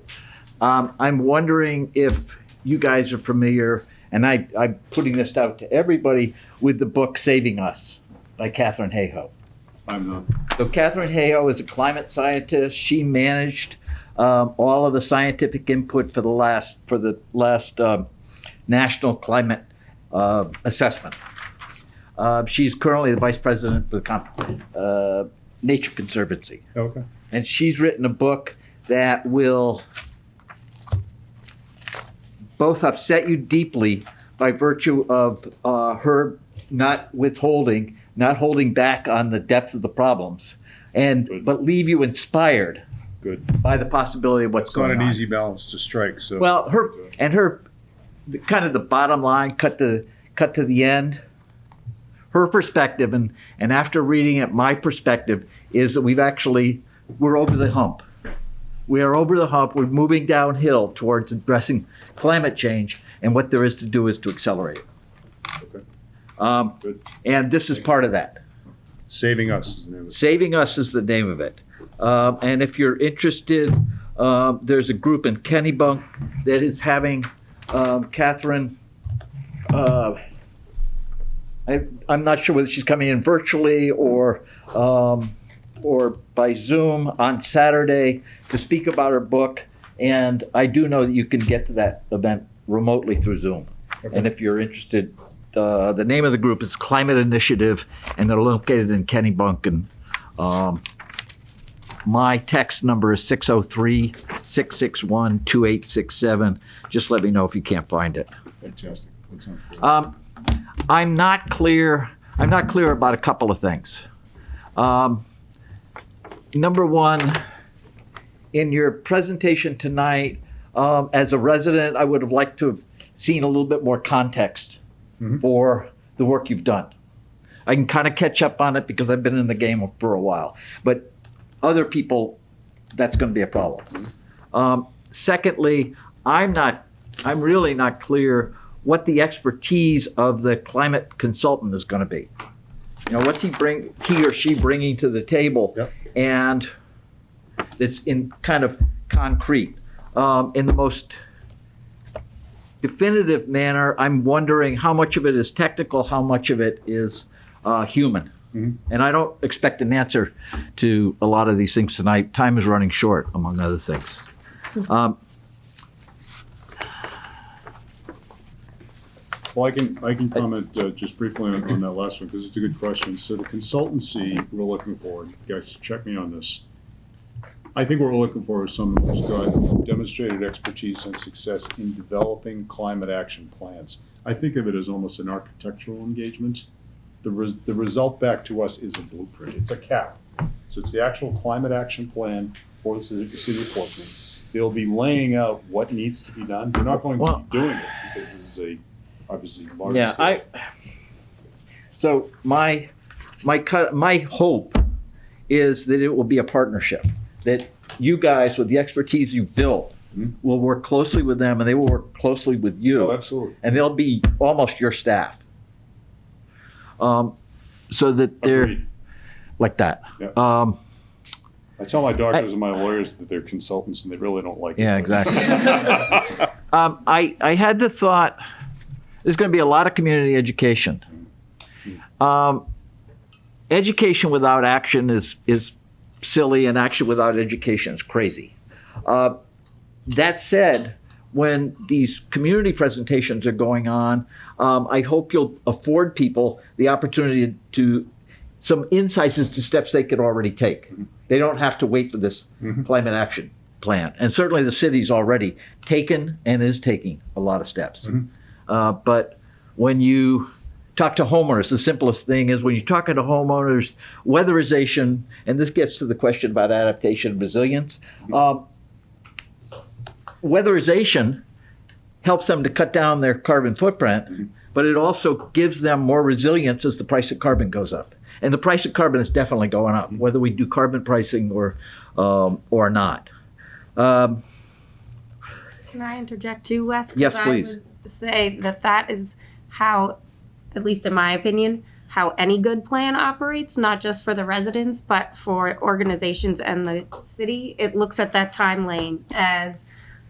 I'm wondering if you guys are familiar, and I'm putting this out to everybody, with the book Saving Us by Katharine Hayhoe. I'm not. So Katharine Hayhoe is a climate scientist. She managed all of the scientific input for the last national climate assessment. She's currently the vice president for the Nature Conservancy. Okay. And she's written a book that will both upset you deeply by virtue of her not holding back on the depth of the problems, but leave you inspired Good. by the possibility of what's It's not going on. an easy balance to strike, so. Well, her kind of the bottom line, cut to the end. Her perspective, and after reading it, my perspective is that we're over the hump. We are over the hump. We're moving downhill towards addressing climate change, and what there is to do is to accelerate it. Okay. Good. And this is part of that. Saving Us is the name of it. Saving Us is the name of it. And if you're interested, there's a group in Kennebunk that is having Catherine. I'm not sure whether she's coming in virtually or by Zoom on Saturday to speak about her book. And I do know that you can get to that event remotely through Zoom. Okay. And if you're interested, the name of the group is Climate Initiative, and they're located in Kennebunk. And my text number is 603-661-2867. Just let me know if you can't find it. Fantastic. That sounds good. I'm not clear about a couple of things. Number one, in your presentation tonight, as a resident, I would have liked to have seen a little bit more context for the work you've done. I can kind of catch up on it because I've been in the game for a while, but other people, that's going to be a problem. Secondly, I'm really not clear what the expertise of the climate consultant is going to be. What's he or she bringing to the table? Yep. And it's in kind of concrete. In the most definitive manner, I'm wondering how much of it is technical, how much of it is human. And I don't expect an answer to a lot of these things tonight. Time is running short, among other things. Well, I can comment just briefly on that last one, because it's a good question. So the consultancy we're looking for, you guys check me on this. I think what we're looking for is someone who's got demonstrated expertise and success in developing climate action plans. I think of it as almost an architectural engagement. The result back to us is a blueprint. It's a cap. So it's the actual climate action plan for the city of Portsmouth. They'll be laying out what needs to be done. They're not going to Well- be doing it because this is a obviously large Yeah, scale. So my hope is that it will be a partnership, that you guys, with the expertise you've built, will work closely with them and they will work closely with you. Oh, absolutely. And they'll be almost your staff. So that they're Agreed. like that. Yeah. Um, I tell my doctors and my lawyers that they're consultants and they really don't like it. Yeah, but- exactly. I had the thought, there's going to be a lot of community education. Education without action is silly, and action without education is crazy. That said, when these community presentations are going on, I hope you'll afford people the opportunity to some insights as to steps they could already take. They don't have to wait for this climate action plan. And certainly the city's already taken and is taking a lot of steps. But when you talk to homeowners, the simplest thing is when you're talking to homeowners, weatherization, and this gets to the question about adaptation and resilience, weatherization helps them to cut down their carbon footprint, but it also gives them more resilience as the price of carbon goes up. And the price of carbon is definitely going up, whether we do carbon pricing or not. Can I interject too, Wes? 'Cause Yes, please. I would say that is how, at least in my opinion, how any good plan operates, not just for the residents, but for organizations and the city. It looks at that time lane as,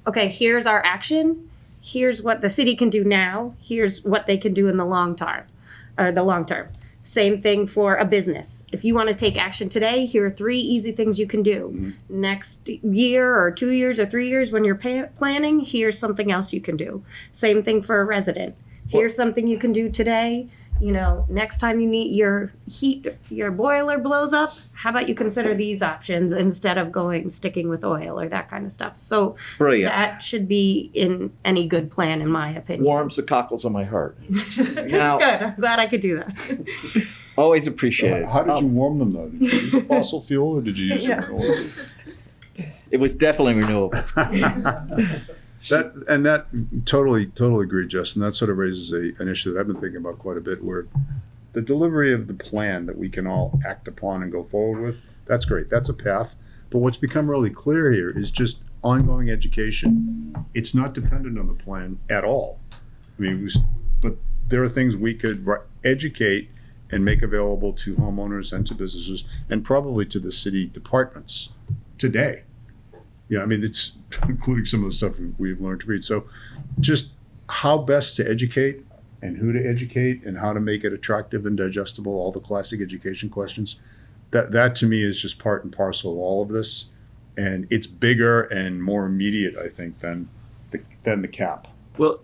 okay, here's our action. Here's what the city can do now. Here's what they can do in the long term. Same thing for a business. If you want to take action today, here are 3 easy things you can do. Next year or 2 years or 3 years when you're planning, here's something else you can do. Same thing for a resident. Here's something you can do today. You know, next time you need your boiler blows up, how about you consider these options instead of sticking with oil or that kind of stuff. So Brilliant. that should be in any good plan, in my opinion. Warms the cockles of my heart. Now, Good. I'm glad I could do that. always appreciate it. How did you warm them though? Did you use a fossil fuel or did you use Yeah. a renewable? It was definitely renewable. That totally agree, Justin. That sort of raises an issue that I've been thinking about quite a bit, where the delivery of the plan that we can all act upon and go forward with, that's great. That's a path. But what's become really clear here is just ongoing education. It's not dependent on the plan at all. I mean, but there are things we could educate and make available to homeowners and to businesses and probably to the city departments today. Yeah, I mean, it's including some of the stuff we've learned to read. So just how best to educate and who to educate and how to make it attractive and digestible, all the classic education questions. That to me is just part and parcel of all of this. And it's bigger and more immediate, I think, than the cap. Well,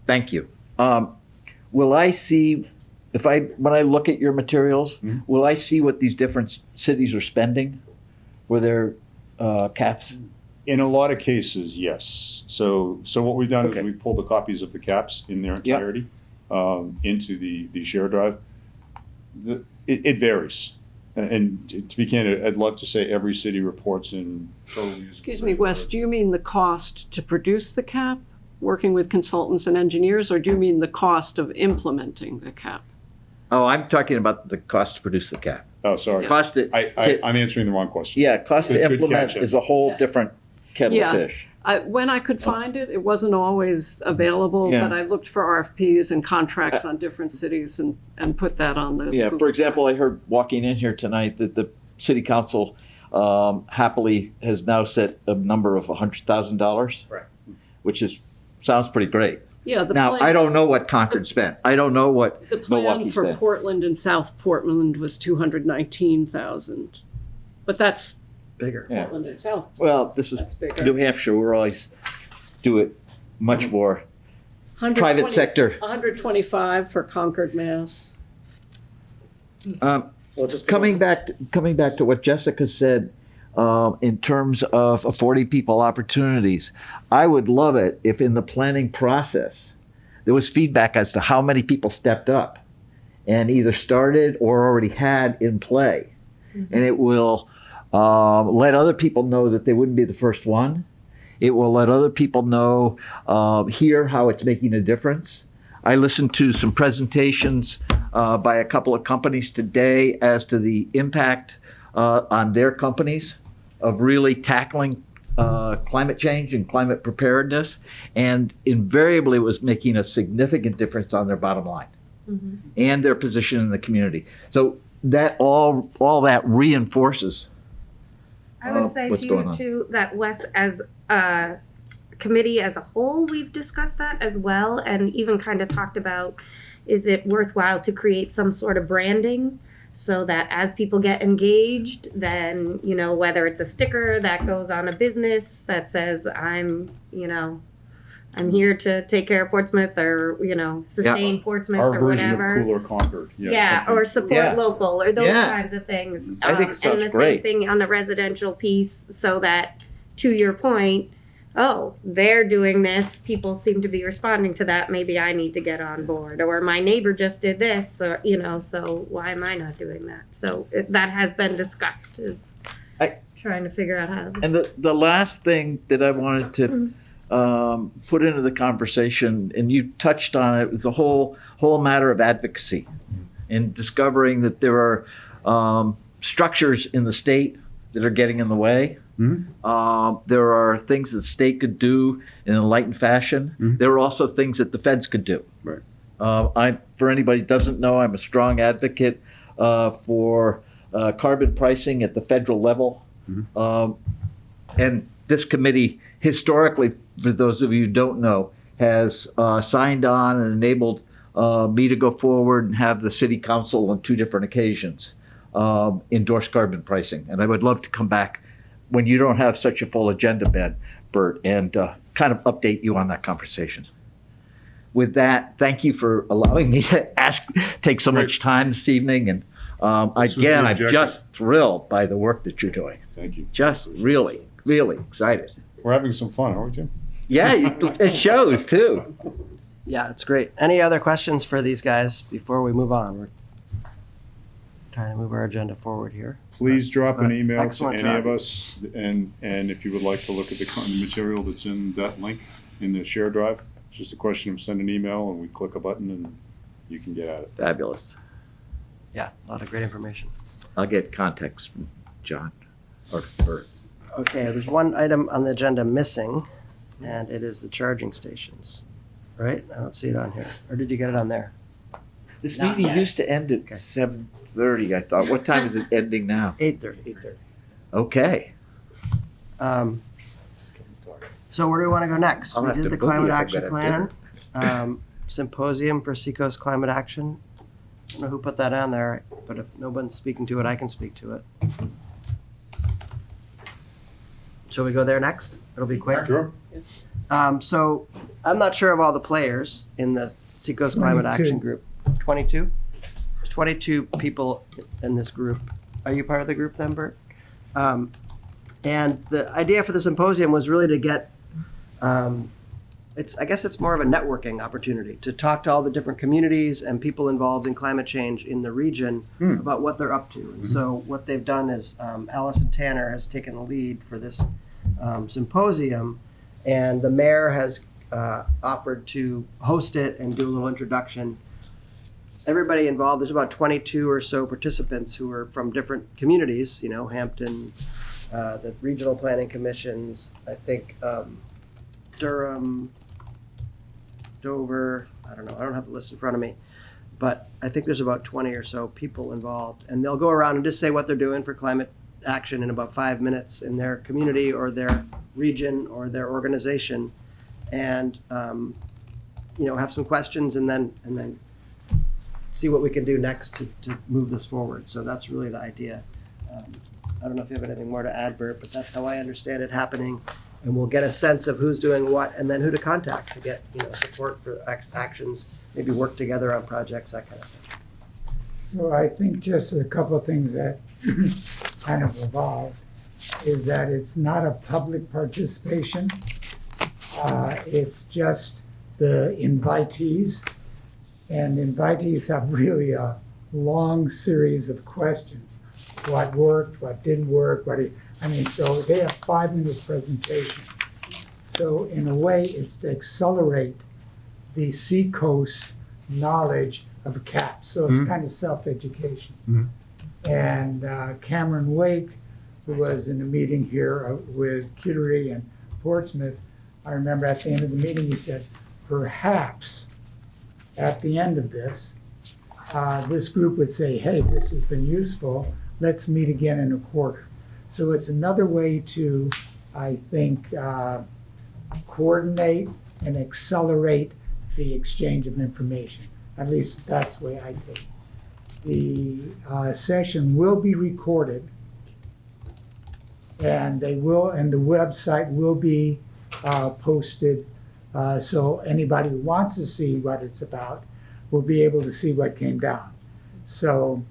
thank you. Will I see, when I look at your materials, will I see what these different cities are spending for their caps? In a lot of cases, yes. So what we've done Okay. is we pulled the copies of the caps in their entirety into the share drive. It varies. And to be candid, I'd love to say every city reports in totally. Excuse me, Wes, do you mean the cost to produce the cap, working with consultants and engineers, or do you mean the cost of implementing the cap? Oh, I'm talking about the cost to produce the cap. Oh, sorry. Cost to, I'm answering the wrong question. yeah, cost to Good implement catch, Ed. is a whole different kettle Yeah. of fish. When I could find it, it wasn't always available, Yeah. but I looked for RFPs and contracts on different cities and put that on the. Yeah, for example, I heard walking in here tonight that the city council happily has now set a number of $100,000. Right. Which sounds pretty great. Yeah, the Now, plan. I don't know what Concord spent. I don't know what The plan Milwaukee for spent. Portland and South Portland was 219,000. But that's Bigger. Yeah. Portland and South. Well, this is That's bigger. New Hampshire. We're always do it much more 120 private sector. 125 for Concord, Mass. Coming back to what Jessica said, in terms of affording people opportunities, I would love it if in the planning process there was feedback as to how many people stepped up and either started or already had in play. And it will let other people know that they wouldn't be the first one. It will let other people know, hear how it's making a difference. I listened to some presentations by a couple of companies today as to the impact on their companies of really tackling climate change and climate preparedness. And invariably it was making a significant difference on their bottom line and their position in the community. So that all that reinforces I would say what's going on. too, that Wes, as a committee as a whole, we've discussed that as well, and even kind of talked about, is it worthwhile to create some sort of branding so that as people get engaged, then, you know, whether it's a sticker that goes on a business that says, I'm here to take care of Portsmouth, or, you know, sustain Portsmouth Our or version whatever. of Cooler Concord. Yeah, something. or support Yeah. local, or those Yeah. kinds of things. I think and sounds the great. same thing on the residential piece, so that, to your point, oh, they're doing this, people seem to be responding to that, maybe I need to get on board, or my neighbor just did this, or, you know, so why am I not doing that? So that has been discussed, is trying to figure out how. And the last thing that I wanted to put into the conversation, and you touched on it, was the whole matter of advocacy and discovering that there are structures in the state that are getting in the way. There are things that the state could do in an enlightened fashion. There are also things that the feds could do. Right. For anybody who doesn't know, I'm a strong advocate for carbon pricing at the federal level. And this committee, historically, for those of you who don't know, has signed on and enabled me to go forward and have the city council on 2 different occasions endorse carbon pricing. And I would love to come back when you don't have such a full agenda, Bert, and kind of update you on that conversation. With that, thank you for allowing me to take so much time this evening. And This was again, the I'm objective. just thrilled by the work that you're doing. Thank you. Just really, really excited. We're having some fun, aren't we, Tim? Yeah, it shows too. Yeah, it's great. Any other questions for these guys before we move on? We're trying to move our agenda forward here. Please drop an But email to excellent any job. of us, and if you would like to look at the material that's in that link in the share drive, it's just a question of send an email and we click a button and you can get at it. Fabulous. Yeah, a lot of great information. I'll get context from John or Bert. Okay, there's one item on the agenda missing, and it is the charging stations. Right? I don't see it on here. Or did you get it on there? This Not meeting yet. used to end at Okay. 7:30, I thought. What time is it ending now? 8:30. Okay. Just getting started. So where do we want to go next? I'll We have did to the boogie climate if I've action got a plan, dinner. symposium for Seacoast Climate Action. I don't know who put that on there, but if no one's speaking to it, I can speak to it. Shall we go there next? It'll be quick. Sure. So I'm not sure of all the players in the Seacoast Climate Action Group. 22? There's 22 people in this group. Are you part of the group then, Bert? And the idea for the symposium was really to get, I guess it's more of a networking opportunity to talk to all the different communities and people involved in climate change in the region about what they're up to. And so what they've done is Allison Tanner has taken the lead for this symposium, and the mayor has offered to host it and do a little introduction. Everybody involved, there's about 22 or so participants who are from different communities, you know, Hampton, the regional planning commissions, I think Durham, Dover, I don't know, I don't have the list in front of me, but I think there's about 20 or so people involved, and they'll go around and just say what they're doing for climate action in about 5 minutes in their community or their region or their organization, and you know, have some questions and then see what we can do next to move this forward. So that's really the idea. I don't know if you have anything more to add, Bert, but that's how I understand it happening. And we'll get a sense of who's doing what and then who to contact to get, you know, support for actions, maybe work together on projects, that kind of thing. Well, I think just a couple of things that kind of evolved is that it's not a public participation. It's just the invitees. And invitees have really a long series of questions. What worked, what didn't work, so they have 5 minutes presentation. So in a way, it's to accelerate the Seacoast knowledge of CAP. So it's kind of self-education. And Cameron Wake, who was in a meeting here with Kittery and Portsmouth, I remember at the end of the meeting, he said, perhaps at the end of this, this group would say, hey, this has been useful, let's meet again in a quarter. So it's another way to, I think, coordinate and accelerate the exchange of information. At least that's the way I take it. The session will be recorded, and the website will be posted, so anybody who wants to see what it's about will be able to see what came down. So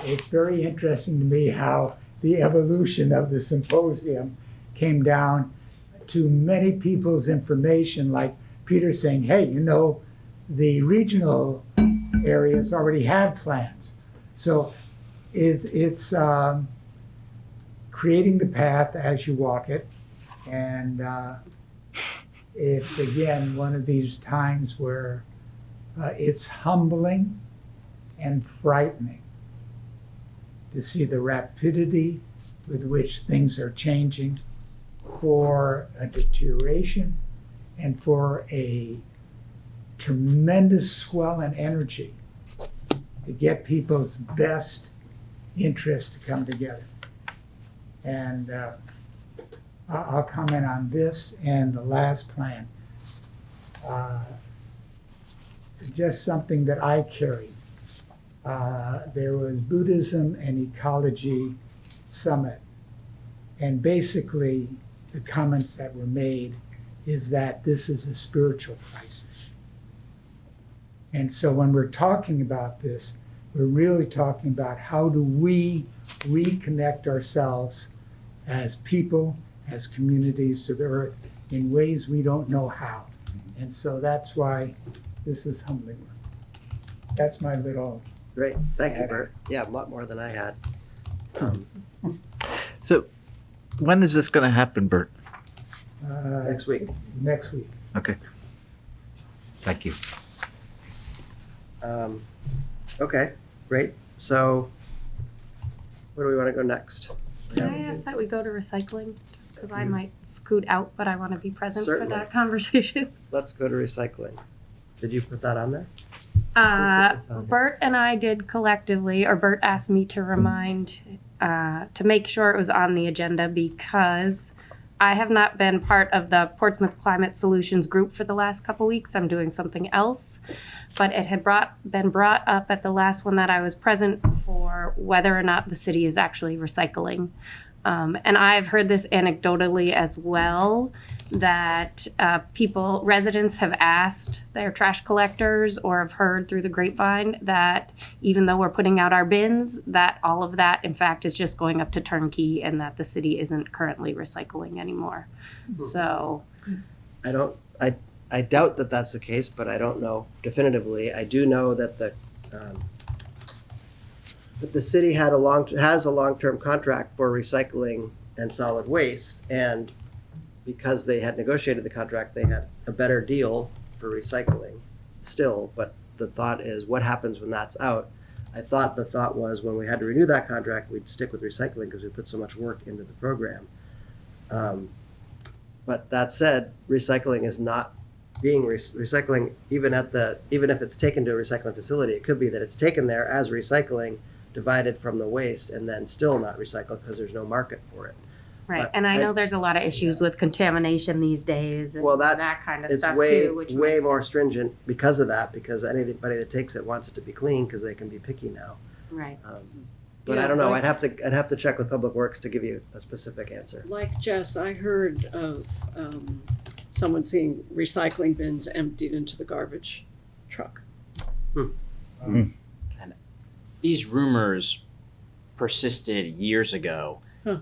it's very interesting to me how the evolution of the symposium came down to many people's information, like Peter saying, hey, the regional areas already have plans. So it's creating the path as you walk it. And it's, again, one of these times where it's humbling and frightening to see the rapidity with which things are changing for a deterioration and for a tremendous swell in energy to get people's best interests to come together. And I'll comment on this and the last plan. Just something that I carried. There was Buddhism and Ecology Summit. And basically, the comments that were made is that this is a spiritual crisis. And so when we're talking about this, we're really talking about how do we reconnect ourselves as people, as communities to the earth in ways we don't know how. And so that's why this is humbling. That's my little. Great, thank you, Bert. Yeah, a lot more than I had. So when is this going to happen, Bert? Next week. Next week. Okay. Thank you. Okay, great. So where do we want to go next? Can I ask that we go to recycling? Just because I might scoot out, but I want to be present Certainly. for that conversation. Let's go to recycling. Did you put that on there? Bert and I did collectively, or Bert asked me to remind, to make sure it was on the agenda because I have not been part of the Portsmouth Climate Solutions group for the last couple weeks. I'm doing something else. But it had been brought up at the last one that I was present for whether or not the city is actually recycling. And I've heard this anecdotally as well, that residents have asked their trash collectors or have heard through the grapevine that even though we're putting out our bins, that all of that, in fact, is just going up to turnkey and that the city isn't currently recycling anymore. So I doubt that that's the case, but I don't know definitively. I do know that the city has a long-term contract for recycling and solid waste, and because they had negotiated the contract, they had a better deal for recycling still, but the thought is what happens when that's out? I thought the thought was when we had to renew that contract, we'd stick with recycling because we put so much work into the program. But that said, recycling is not being recycling, even if it's taken to a recycling facility, it could be that it's taken there as recycling, divided from the waste, and then still not recycled because there's no market for it. right, But and I know there's a lot of issues with contamination these days and Well, that- that kind of It's stuff way too. Which way makes more it- stringent because of that, because anybody that takes it wants it to be clean because they can be picky now. Right. But Yeah, I don't know. like- I'd have to check with Public Works to give you a specific answer. Like Jess, I heard of someone seeing recycling bins emptied into the garbage truck. These rumors persisted years ago,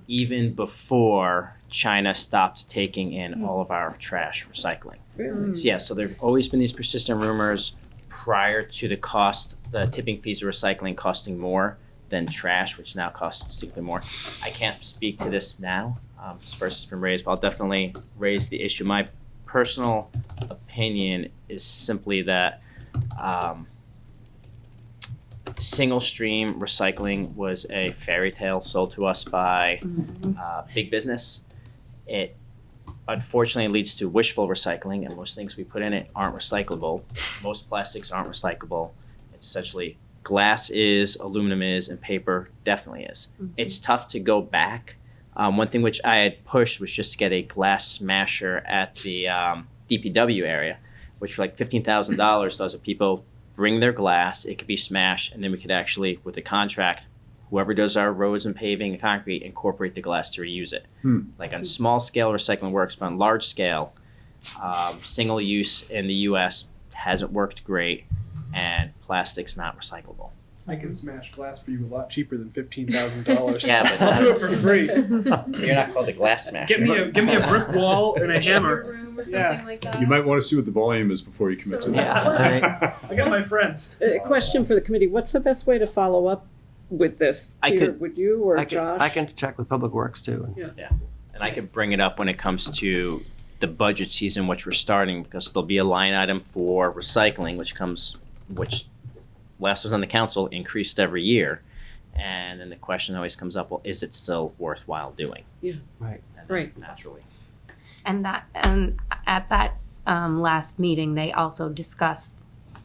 even before China stopped taking in all of our trash recycling. Really? So, yeah, so there have always been these persistent rumors prior to the tipping fees of recycling costing more than trash, which now costs significantly more. I can't speak to this now, as first it's been raised, but I'll definitely raise the issue. My personal opinion is simply that single stream recycling was a fairy tale sold to us by big business. It unfortunately leads to wishful recycling, and most things we put in it aren't recyclable. Most plastics aren't recyclable. It's essentially glass is, aluminum is, and paper definitely is. It's tough to go back. One thing which I had pushed was just to get a glass smasher at the DPW area, which for like $15,000 does it. People bring their glass, it could be smashed, and then we could actually, with the contract, whoever does our roads and paving and concrete, incorporate the glass to reuse it. Like on small scale, recycling works, but on large scale, single use in the US hasn't worked great, and plastic's not recyclable. I can smash glass for you a lot cheaper than $15,000. Yeah, but I'll do it for free. You're not called a glass smasher. Give me a brick wall and a hammer. Room or Yeah. something like that. You might want to see what the volume is before you commit to that. I got my friends. A question for the committee, what's the best way to follow up with this? I Peter, could- would you or I can, Josh? I can check with Public Works too. And I could bring it up when it comes to the budget season, which we're starting, because there'll be a line item for recycling, which last was on the council, increased every year. And then the question always comes up, well, is it still worthwhile doing? Yeah. Right. And then Right. Naturally. And at that last meeting, they also discussed,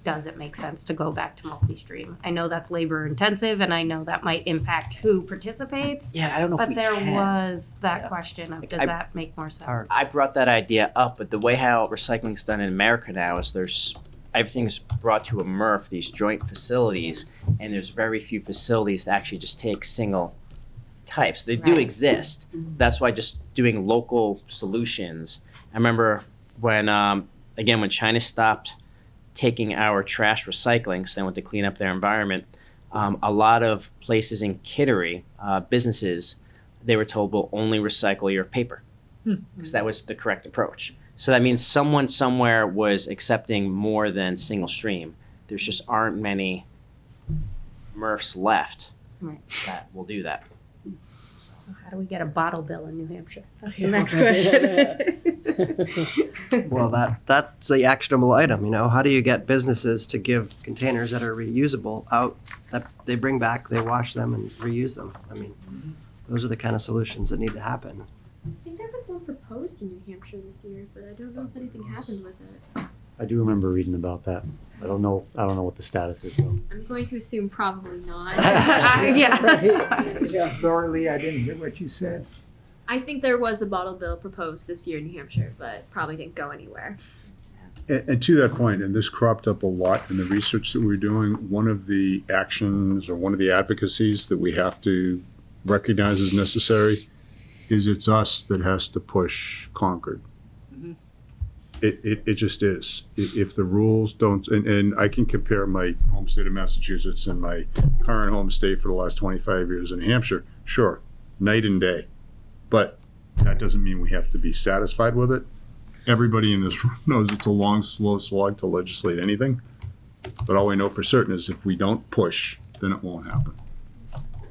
does it make sense to go back to multi-stream? I know that's labor intensive, and I know that might impact who participates. Yeah, I don't know if But we there can. was that Yeah. question of, Like, does that make more sense? hard. I brought that idea up, but the way how recycling's done in America now is everything's brought to a MRF, these joint facilities, and there's very few facilities that actually just take single types. They do Right. exist. That's why just doing local solutions. I remember when, again, when China stopped taking our trash recycling, so they went to clean up their environment, a lot of places in Kittery, businesses, they were told, we'll only recycle your paper, because that was the correct approach. So that means someone somewhere was accepting more than single stream. There's just aren't many MRFs left Right. that will do that. So how do we get a bottle bill in New Hampshire? That's the Yeah. next question. Well, that's the actionable item, you know, how do you get businesses to give containers that are reusable out, that they bring back, they wash them and reuse them? I mean, those are the kind of solutions that need to happen. I think there was one proposed in New Hampshire this year, but I don't know if anything happened with it. I do remember reading about that. I don't know what the status is though. I'm going to assume probably not. Yeah. Right. Yeah. Sorry, I didn't hear what you said. I think there was a bottle bill proposed this year in New Hampshire, but probably didn't go anywhere. And to that point, and this cropped up a lot in the research that we're doing, one of the actions or one of the advocacies that we have to recognize as necessary is it's us that has to push Concord. It just is. If the rules don't, and I can compare my home state of Massachusetts and my current home state for the last 25 years in New Hampshire, sure, night and day. But that doesn't mean we have to be satisfied with it. Everybody in this room knows it's a long, slow slog to legislate anything. But all we know for certain is if we don't push, then it won't happen.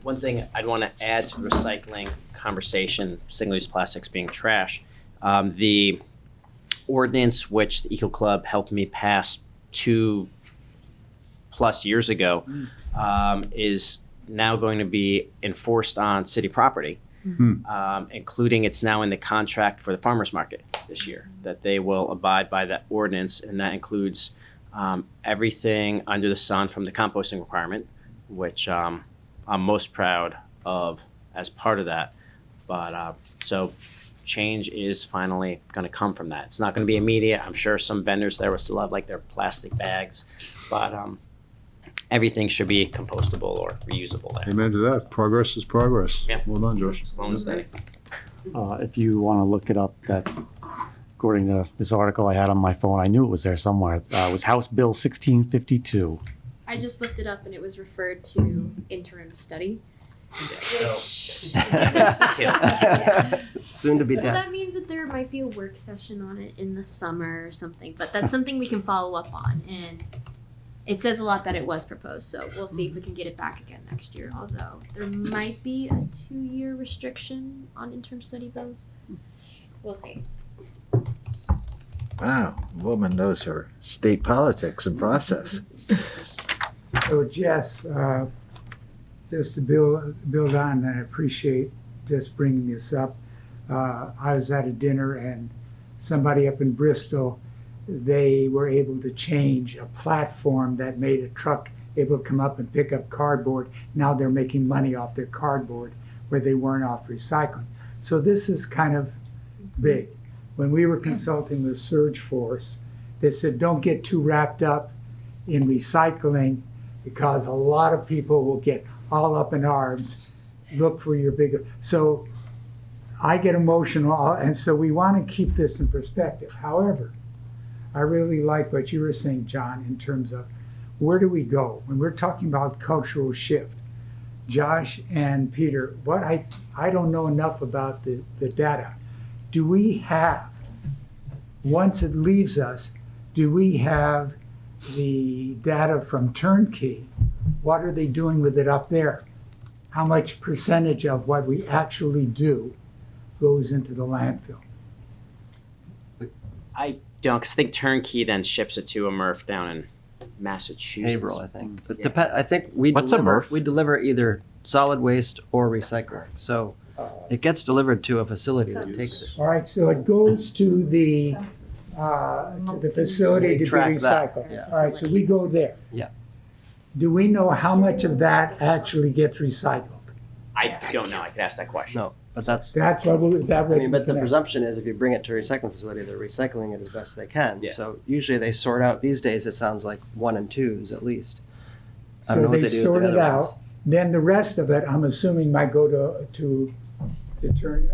One thing I'd want to add to the recycling conversation, single-use plastics being trash, the ordinance which the Eco Club helped me pass 2+ years ago is now going to be enforced on city property, including it's now in the contract for the farmers market this year, that they will abide by that ordinance, and that includes everything under the sun from the composting requirement, which I'm most proud of as part of that. But so change is finally going to come from that. It's not going to be immediate. I'm sure some vendors there will still have like their plastic bags, but everything should be compostable or reusable there. Amen to that. Progress is progress. Yeah. Well done, Josh. Slow and steady. If you want to look it up, that according to this article I had on my phone, I knew it was there somewhere. It was House Bill 1652. I just looked it up and it was referred to interim study. Soon to be Well, done. that means that there might be a work session on it in the summer or something, but that's something we can follow up on. And it says a lot that it was proposed, so we'll see if we can get it back again next year. Although there might be a 2-year restriction on interim study bills. We'll see. Wow, woman knows her state politics and process. So Jess, just to build on, and I appreciate just bringing this up. I was at a dinner and somebody up in Bristol, they were able to change a platform that made a truck able to come up and pick up cardboard. Now they're making money off their cardboard where they weren't off recycling. So this is kind of big. When we were consulting with Surge Force, they said, don't get too wrapped up in recycling because a lot of people will get all up in arms. Look for your bigger. So I get emotional, and so we want to keep this in perspective. However, I really like what you were saying, John, in terms of where do we go when we're talking about cultural shift. Josh and Peter, what I don't know enough about the data. Do we have, once it leaves us, do we have the data from Turnkey? What are they doing with it up there? How much percentage of what we actually do goes into the landfill? I don't, because I think Turnkey then ships it to a MRF down in Massachusetts. Haverhill, I think. It Yeah. I think we What's a deliver, MRF? we deliver either solid waste or recycling. So it gets delivered to a facility that takes it. All right, so it goes to the facility They to be track that, recycled. yeah. All right, so we go there. Yeah. Do we know how much of that actually gets recycled? I don't know. I could ask that question. No, but that's, That's what we, that I would. mean, but the presumption is if you bring it to a recycling facility, they're recycling it as best they can. Yeah. So usually they sort out, these days it sounds like 1 and 2s at least. I So don't know what they they do with sort the it other out. ones. Then the rest of it, I'm assuming might go to turn,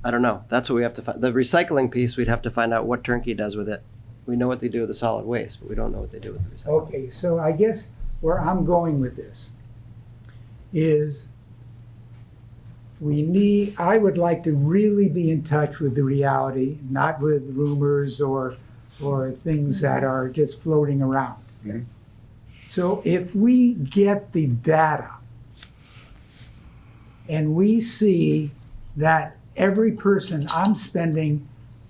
I don't know. That's what we have to find. The recycling piece, we'd have to find out what Turnkey does with it. We know what they do with the solid waste, but we don't know what they do with the recycling. okay, so I guess where I'm going with this is I would like to really be in touch with the reality, not with rumors or things that are just floating around. Mhm. So if we get the data and we see that every person, I'm spending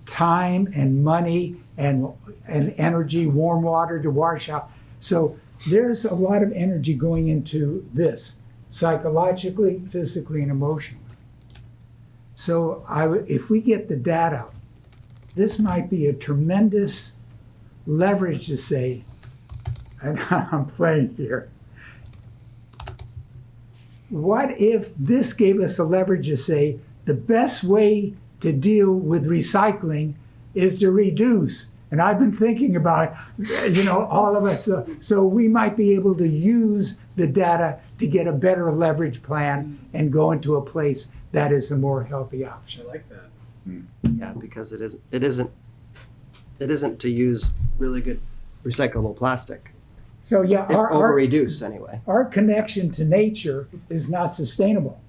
time and money and energy, warm water to wash out. So there's a lot of energy going into this, psychologically, physically, and emotionally. So if we get the data, this might be a tremendous leverage to say, and I'm playing here, what if this gave us a leverage to say, the best way to deal with recycling is to reduce? And I've been thinking about, all of us. So we might be able to use the data to get a better leverage plan and go into a place that is a more healthy option. I like that. Yeah, because it isn't to use really good recyclable plastic. So yeah, Over reduce anyway. our connection to nature is not sustainable.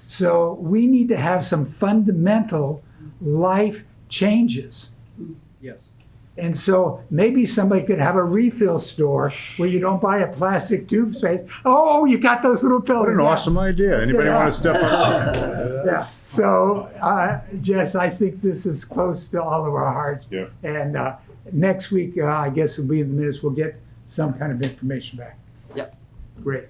So we need to have some fundamental life changes. Yes. And so maybe somebody could have a refill store where you don't buy a plastic tube space. Oh, you got those little pills. What an Yeah. awesome idea. Anybody Yeah. want to step up? Yeah. So, Jess, I think this is close to all of our hearts. Yeah. And next week, I guess it'll be in the minutes, we'll get some kind of information back. Yep. Great.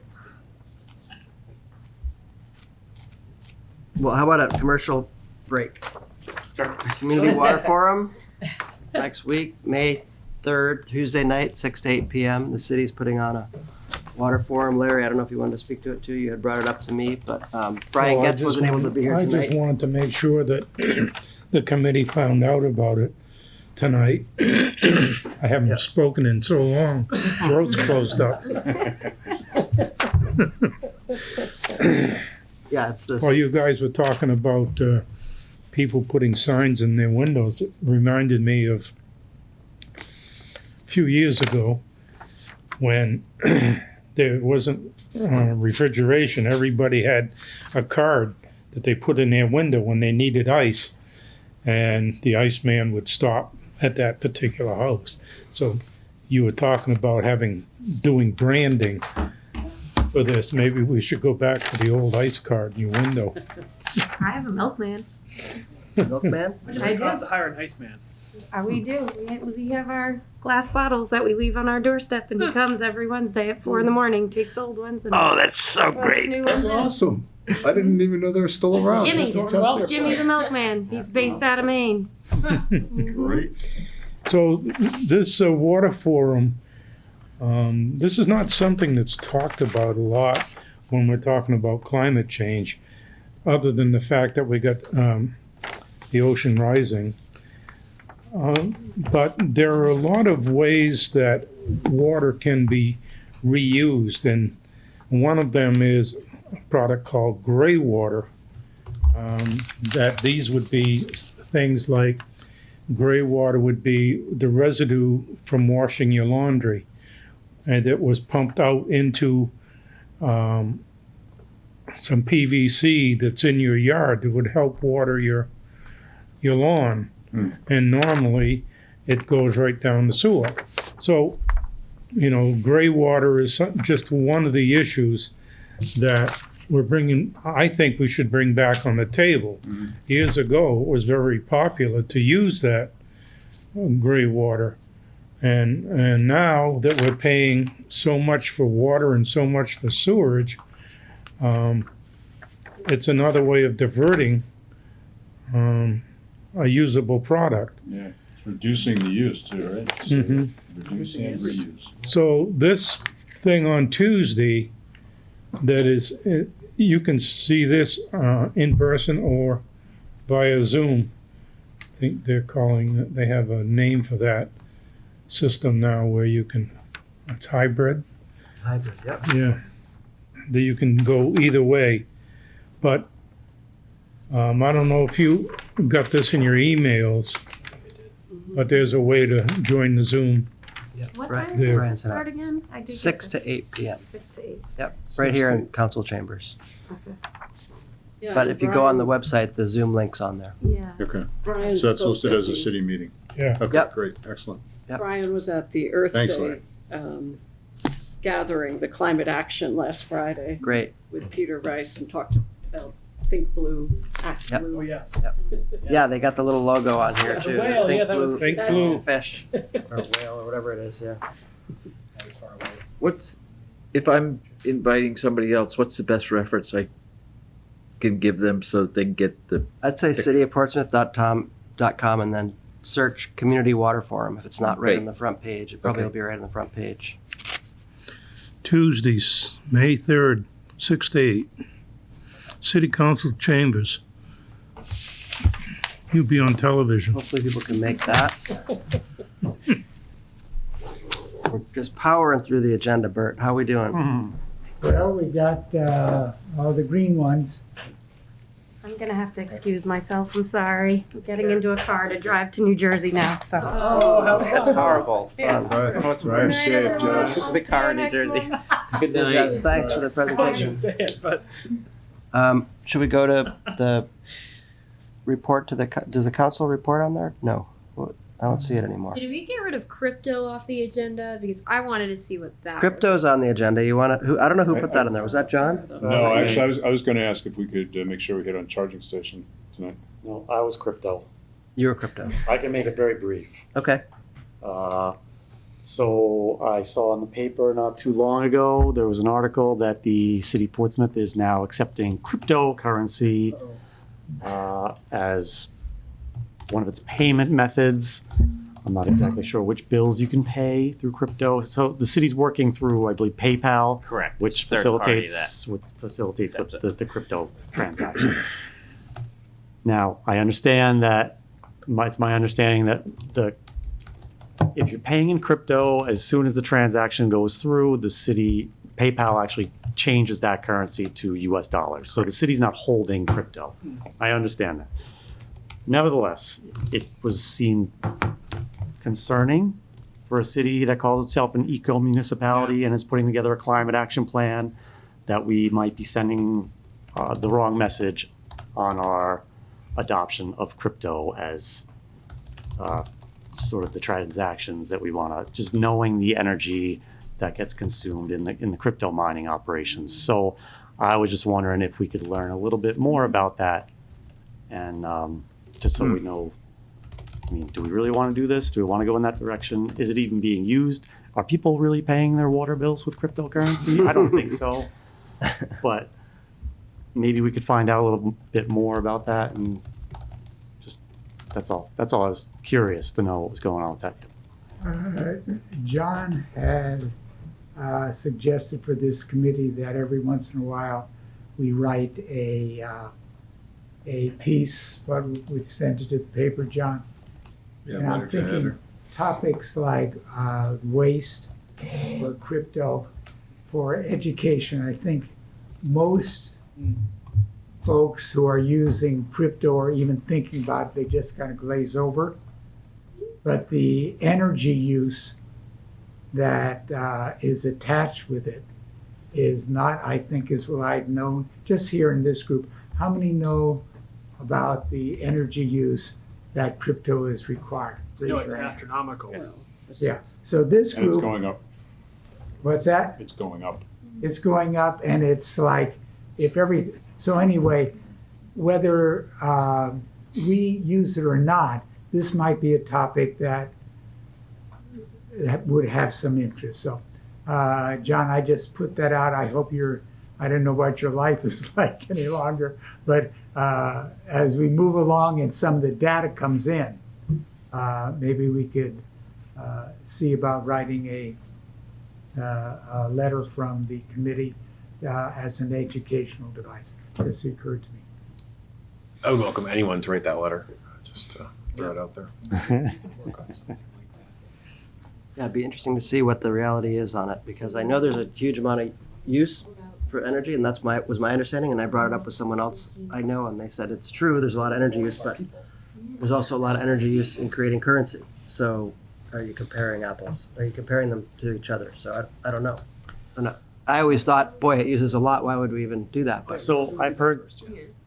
Well, how about a commercial break? Sure. Community Water Forum next week, May 3rd, Tuesday night, 6 to 8 p.m. The city's putting on a water forum. Larry, I don't know if you wanted to speak to it too. You had brought it up to me, but Brian Well, I Getz just wasn't able to be here I just tonight. wanted to make sure that the committee found out about it tonight. I haven't spoken in so long, throat's closed up. Yeah, it's this. While you guys were talking about people putting signs in their windows, it reminded me of a few years ago when there wasn't refrigeration. Everybody had a card that they put in their window when they needed ice, and the iceman would stop at that particular house. So you were talking about doing branding for this. Maybe we should go back to the old ice card in your window. I have a milkman. Milkman? I just I have do. to hire an Iceman. We do. We have our glass bottles that we leave on our doorstep, and he comes every Wednesday at 4 a.m, takes old ones and Oh, that's so puts great. new ones in. Awesome. I didn't even know they were still around. Jimmy. That's fantastic. Jimmy the milkman. He's based out of Maine. Great. So this water forum, this is not something that's talked about a lot when we're talking about climate change, other than the fact that we got the ocean rising. But there are a lot of ways that water can be reused, and one of them is a product called gray water. That these would be things like gray water would be the residue from washing your laundry, and it was pumped out into some PVC that's in your yard that would help water your lawn. And normally it goes right down the sewer. So, gray water is just one of the issues that I think we should bring back on the table. Years ago, it was very popular to use that gray water. And now that we're paying so much for water and so much for sewerage, it's another way of diverting a usable product. Yeah, it's reducing the use too, right? So Mhm. reduce and reuse. So this thing on Tuesday, that is, you can see this in person or via Zoom. I think they have a name for that system now where it's hybrid. Hybrid, yep. Yeah, that you can go either way. But I don't know if you got this in your emails, but there's a way to join the Zoom. What Right. time does There. it start again? I did 6 get to 8 p.m. 6 to 8. Yep, right here in council chambers. Okay. Yeah, But and if you go on the Brian- website, the Zoom link's on there. Yeah. Okay, Brian so that's spoke listed at as a the- city meeting. Yeah. Okay, Yep. great, excellent. Yep. Brian was at the Earth Thanks, Day Larry. gathering, the climate action last Friday Great. with Peter Rice and talked about Think Blue, Act Yep. Blue. Oh, yes. Yeah, they got the little logo on here Yeah, too. whale, Think yeah, that was blue, Think That's- blue. fish or whale or whatever it is. Yeah. That was far away. If I'm inviting somebody else, what's the best reference I can give them so they can get the, I'd say cityofportsmouth.com and then search Community Water Forum. If it's not right Great. on the front page, it probably Okay. will be right on the front page. Tuesdays, May 3rd, 6 to 8. City Council Chambers. You'll be on television. Hopefully people can make that. We're just powering through the agenda, Bert. How we doing? Well, we got, all the green ones. I'm gonna have to excuse myself. I'm sorry. I'm getting into a car to drive to New Jersey now, so. Oh, how That's horrible. Fun. Right, drive safe, Jess. The car in New Jersey. Good Good, night. Jess. Thanks for the I presentation. didn't say it, but Should we go to the report to does the council report on there? No, I don't see it anymore. Did we get rid of crypto off the agenda? Because I wanted to see what that. Crypto's on the agenda. You want to? I don't know who put that in there. Was that John? No, actually, I was gonna ask if we could make sure we hit on charging station tonight. No, I was crypto. You were crypto. I can make it very brief. Okay. So I saw in the paper not too long ago, there was an article that the city of Portsmouth is now accepting cryptocurrency as one of its payment methods. I'm not exactly sure which bills you can pay through crypto. So the city's working through, I believe, PayPal, Correct. which Third party facilitates Accepts the crypto transaction. Now, I understand that, it's my understanding that if you're paying in crypto, as soon as the transaction goes through, the city, PayPal actually changes that currency to US dollars. So the city's not holding crypto. I understand that. Nevertheless, it was seen concerning for a city that calls itself an eco municipality and is putting together a climate action plan, that we might be sending the wrong message on our adoption of crypto as sort of the transactions that we want to, just knowing the energy that gets consumed in the crypto mining operations. So I was just wondering if we could learn a little bit more about that, and just so we know, I mean, do we really want to do this? Do we want to go in that direction? Is it even being used? Are people really paying their water bills with cryptocurrency? I don't think so. But maybe we could find out a little bit more about that, and just, that's all. That's all. I was curious to know what was going on with that. John had suggested for this committee that every once in a while we write a piece, but we sent it to the paper, John. Yeah, And I'm thinking topics like waste or crypto for education. I think most folks who are using crypto or even thinking about it, they just kind of glaze over. But the energy use that is attached with it is not, I think, as well I've known, just here in this group. How many know about the energy use that crypto is required? Raise No, it's your hand. astronomical. Yeah, so this And it's group, going up. what's that? It's going up. It's going up, and it's like, so anyway, whether we use it or not, this might be a topic that would have some interest. So, John, I just put that out. I hope I don't know what your life is like any longer, but as we move along and some of the data comes in, maybe we could see about writing a letter from the committee as an educational device. This occurred to me. I would welcome anyone to write that letter. Just throw it out there. Yeah, it'd be interesting to see what the reality is on it, because I know there's a huge amount of use for energy, and was my understanding, and I brought it up with someone else I know, and they said it's true, there's a lot of energy use, but there's also a lot of energy use in creating currency. So are you comparing apples? Are you comparing them to each other? So I don't know. I always thought, boy, it uses a lot, why would we even do that? But So I've heard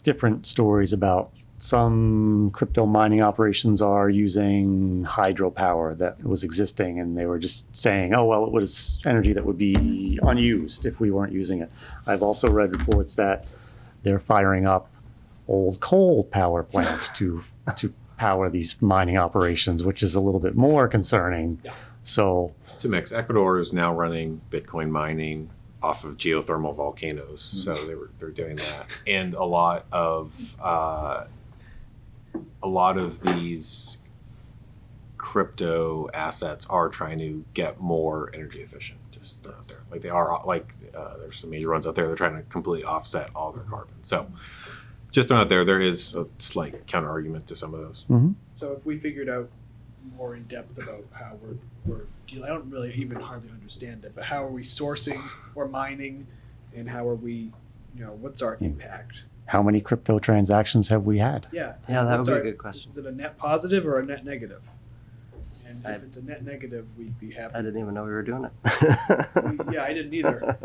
different stories about some crypto mining operations are using hydropower that was existing, and they were just saying, oh, well, it was energy that would be unused if we weren't using it. I've also read reports that they're firing up old coal power plants to power these mining operations, which is a little bit more concerning. So It's a mix. Ecuador is now running Bitcoin mining off of geothermal volcanoes, so they're doing that, and a lot of these crypto assets are trying to get more energy efficient. Just out there, like they are, there's some major ones out there. They're trying to completely offset all their carbon. So, just out there is a slight counter argument to some of those. So if we figured out more in depth about how we're dealing, I don't really even hardly understand it, but how are we sourcing or mining, and how are we, what's our impact? how many crypto transactions have we had? Yeah. yeah, that would What's be a our- good question. Is it a net positive or a net negative? And if it's a net negative, we'd be happy. I didn't even know we were doing it. Yeah, I didn't either.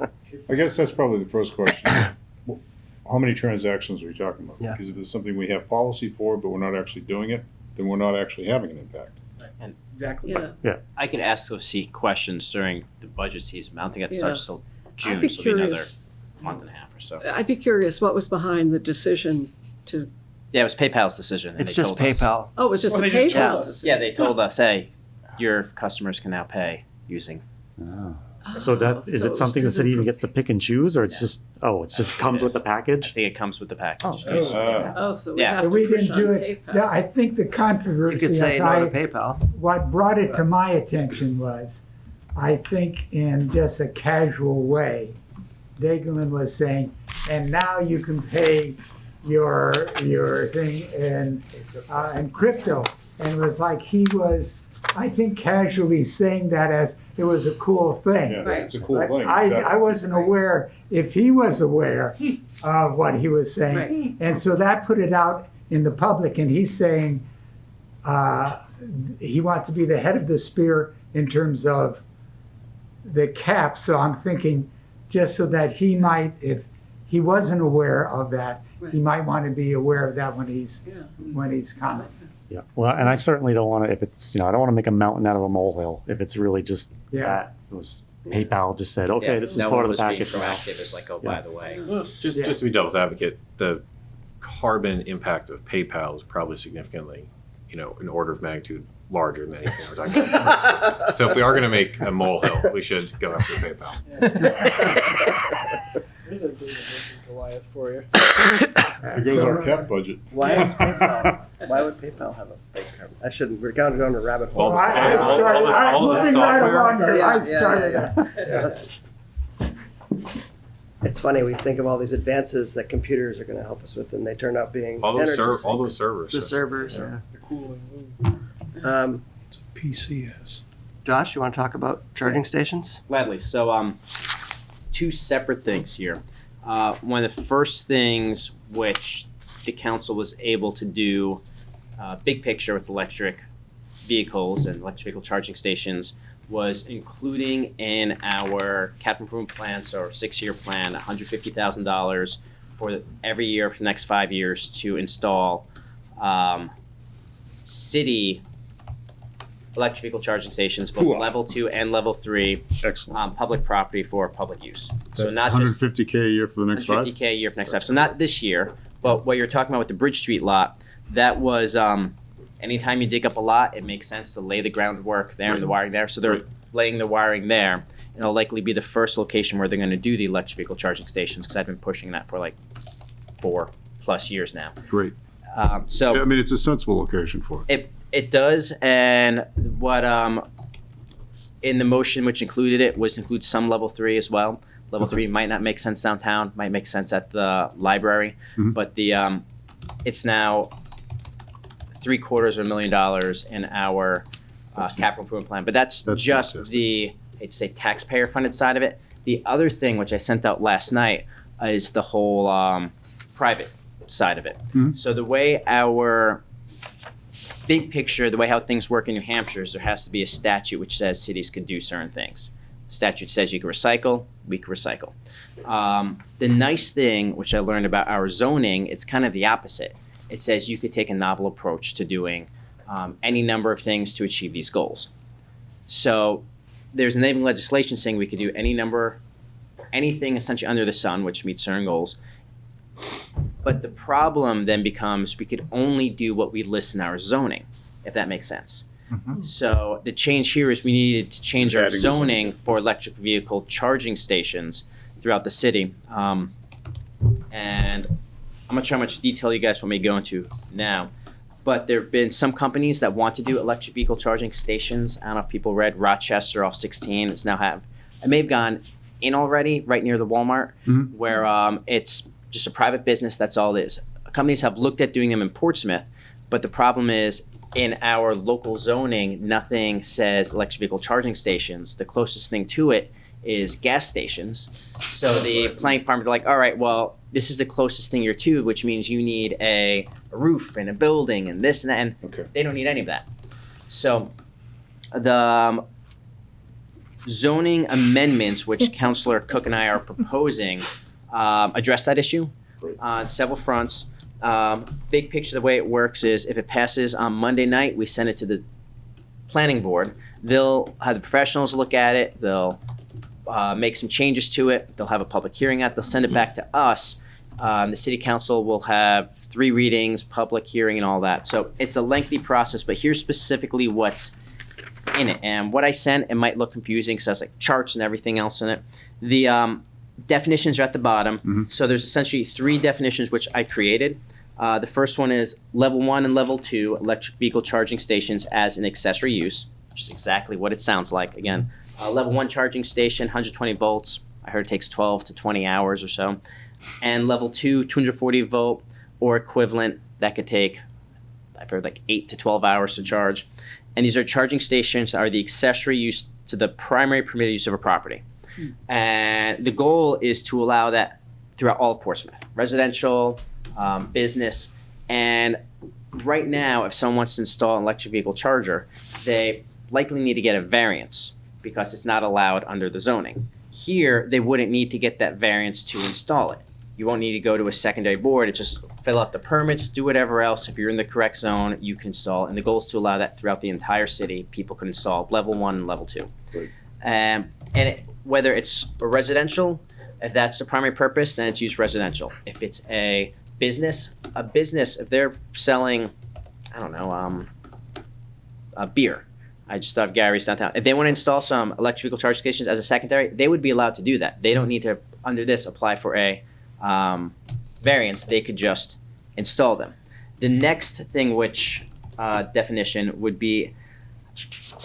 I guess that's probably the first question. How many transactions are we talking about? Yeah. Because if it's something we have policy for, but we're not actually doing it, then we're not actually having an impact. Exactly. Yeah. I could ask OC questions during the budget season. I don't think it Yeah. starts till I'd June, be so it'll be another curious. month and a half or so. I'd be curious what was behind the decision to. Yeah, it was PayPal's decision. and It's they just told us. PayPal. Oh, it was just Well, a they just PayPal told us. decision. Yeah, they told us, hey, your customers can now pay using. Oh. So that's, is So it was something the city driven even from- gets to pick and choose, or it's Yeah. just, it just comes It with is. the I package? think it comes with the package. Oh, so we Yeah. have to We push didn't on do it. PayPal. Yeah, I think the You controversy, could say as no to PayPal. what brought it to my attention was, I think in just a casual way, Dagelin was saying, and now you can pay your thing in crypto. And it was like he was, I think, casually saying that as it was a cool thing. Yeah, Right. it's a cool But thing. I exactly. wasn't aware if he was aware of what he was saying. Right. And so that put it out in the public, and he's saying he wants to be the head of the spear in terms of the cap. So I'm thinking, just so that he might, if he wasn't aware of that, he might want to be aware of that when he's commenting. Yeah, well, and I certainly don't want to, if it's, I don't want to make a mountain out of a molehill. If it's really just that, it was PayPal just said, okay, this is no part one of the was being package now. proactive. It's like, oh, by the way. Just to be devil's advocate, the carbon impact of PayPal is probably significantly, an order of magnitude larger than anything we're talking about. So if we are going to make a molehill, we should go after PayPal. There's a David versus Goliath for you. There goes our cap budget. Why would PayPal have a big carbon? I shouldn't. We're going to rabbit hole. All the software. It's funny. We think of all these advances that computers are going to help us with, and they turn out being All those energy servers. The servers, yeah. The cooling. PCS. Josh, you want to talk about charging stations? Gladly. So, two separate things here. One of the first things which the council was able to do, big picture with electric vehicles and electric vehicle charging stations, was including in our capital improvement plan, so our 6-year plan, $150,000 for every year for the next 5 years to install city electric vehicle charging stations, both Cool. level 2 and level 3, Excellent. public property for public use. So not just 150K a year for the next 5? 50K a year for next step. So not this year, but what you're talking about with the Bridge Street lot, that was anytime you dig up a lot, it makes sense to lay the groundwork there and the wiring there. So they're laying the wiring there, and it'll likely be the first location where they're going to do the electric vehicle charging stations, because I've been pushing that for like 4+ years now. Great. So Yeah, I mean, it's a sensible location for it. it does, and what in the motion which included it was to include some level 3 as well. Level 3 might not make sense downtown, might make sense at the library, but the it's now $750,000 in our capital improvement plan. But that's just fantastic. the, I hate to say, taxpayer funded side of it. The other thing which I sent out last night is the whole private side of it. So the way our big picture, the way how things work in New Hampshire is there has to be a statute which says cities can do certain things. Statute says you can recycle, we can recycle. The nice thing, which I learned about our zoning, it's kind of the opposite. It says you could take a novel approach to doing any number of things to achieve these goals. So there's enabling legislation saying we could do anything essentially under the sun, which meets certain goals. But the problem then becomes we could only do what we list in our zoning, if that makes sense. So the change here is we needed to change our Adding zoning for electric vehicle charging stations throughout the city. And I'm not sure how much detail you guys want me to go into now, but there have been some companies that want to do electric vehicle charging stations. I don't know if people read Rochester off 16. It's now I may have gone in already, right near the Walmart, where it's just a private business, that's all it is. Companies have looked at doing them in Portsmouth, but the problem is in our local zoning, nothing says electric vehicle charging stations. The closest thing to it is gas stations. So the planning department are like, all right, well, this is the closest thing you're to, which means you need a roof and a building and this and that, and they don't need any of that. So the zoning amendments, which Councilor Cook and I are proposing, address that issue on several fronts. Big picture, the way it works is if it passes on Monday night, we send it to the planning board. They'll have the professionals look at it. They'll make some changes to it. They'll have a public hearing at it. They'll send it back to us. The city council will have 3 readings, public hearing, and all that. So it's a lengthy process, but here's specifically what's in it. And what I sent, it might look confusing because it has like charts and everything else in it. The definitions are at the bottom. So there's essentially 3 definitions which I created. The first one is level 1 and level 2 electric vehicle charging stations as an accessory use, which is exactly what it sounds like. Again, level 1 charging station, 120 volts. I heard it takes 12 to 20 hours or so. And level 2, 240 volt or equivalent. That could take, I've heard, like 8 to 12 hours to charge. And these are charging stations that are the accessory use to the primary permitted use of a property. And the goal is to allow that throughout all of Portsmouth, residential, business. And right now, if someone wants to install an electric vehicle charger, they likely need to get a variance because it's not allowed under the zoning. Here, they wouldn't need to get that variance to install it. You won't need to go to a secondary board. It's just fill out the permits, do whatever else. If you're in the correct zone, you can install. And the goal is to allow that throughout the entire city. People can install level 1 and level 2. Right. Whether it's a residential, if that's the primary purpose, then it's used residential. If it's a business, if they're selling, I don't know, a beer. I just thought of Gary's downtown. If they want to install some electric vehicle charging stations as a secondary, they would be allowed to do that. They don't need to, under this, apply for a variance. They could just install them. The next thing, which definition would be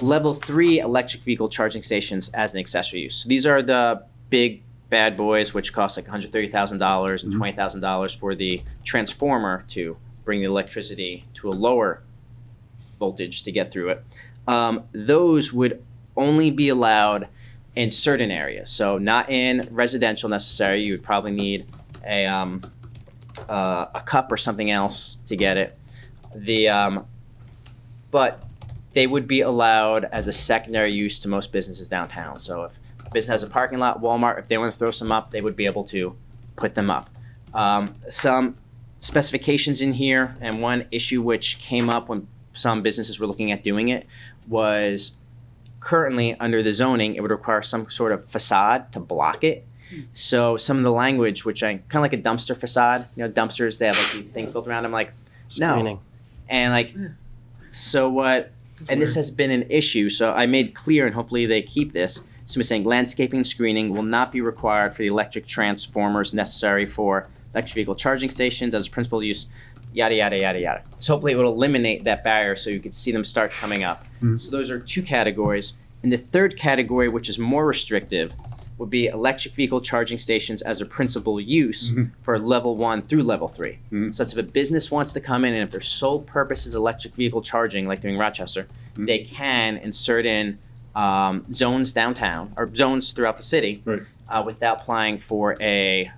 level 3 electric vehicle charging stations as an accessory use. So these are the big bad boys, which cost like $130,000 and $20,000 for the transformer to bring the electricity to a lower voltage to get through it. Those would only be allowed in certain areas. So not in residential necessarily. You would probably need a cup or something else to get it. But they would be allowed as a secondary use to most businesses downtown. So if a business has a parking lot, Walmart, if they want to throw some up, they would be able to put them up. Some specifications in here, and one issue which came up when some businesses were looking at doing it was currently under the zoning, it would require some sort of facade to block it. So some of the language, which I kind of like a dumpster facade, dumpsters, they have like these things built around them, like, no. Screening. And like, so what, and this has been an issue, so I made clear, and hopefully they keep this, so we're saying landscaping screening will not be required for the electric transformers necessary for electric vehicle charging stations as a principal use, yada, yada, yada, yada. So hopefully it will eliminate that barrier so you could see them start coming up. So those are 2 categories. And the third category, which is more restrictive, would be electric vehicle charging stations as a principal use for level 1 through level 3. So that's if a business wants to come in and if their sole purpose is electric vehicle charging, like doing Rochester, they can in certain zones downtown or zones throughout the city without applying for a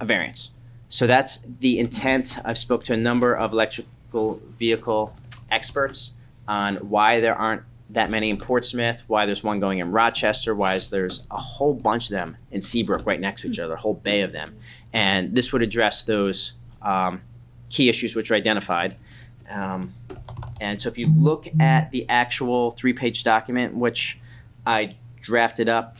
variance. So that's the intent. I've spoke to a number of electrical vehicle experts on why there aren't that many in Portsmouth, why there's one going in Rochester, why there's a whole bunch of them in Seabrook right next to each other, a whole bay of them. And this would address those key issues which are identified. And so if you look at the actual 3-page document, which I drafted up,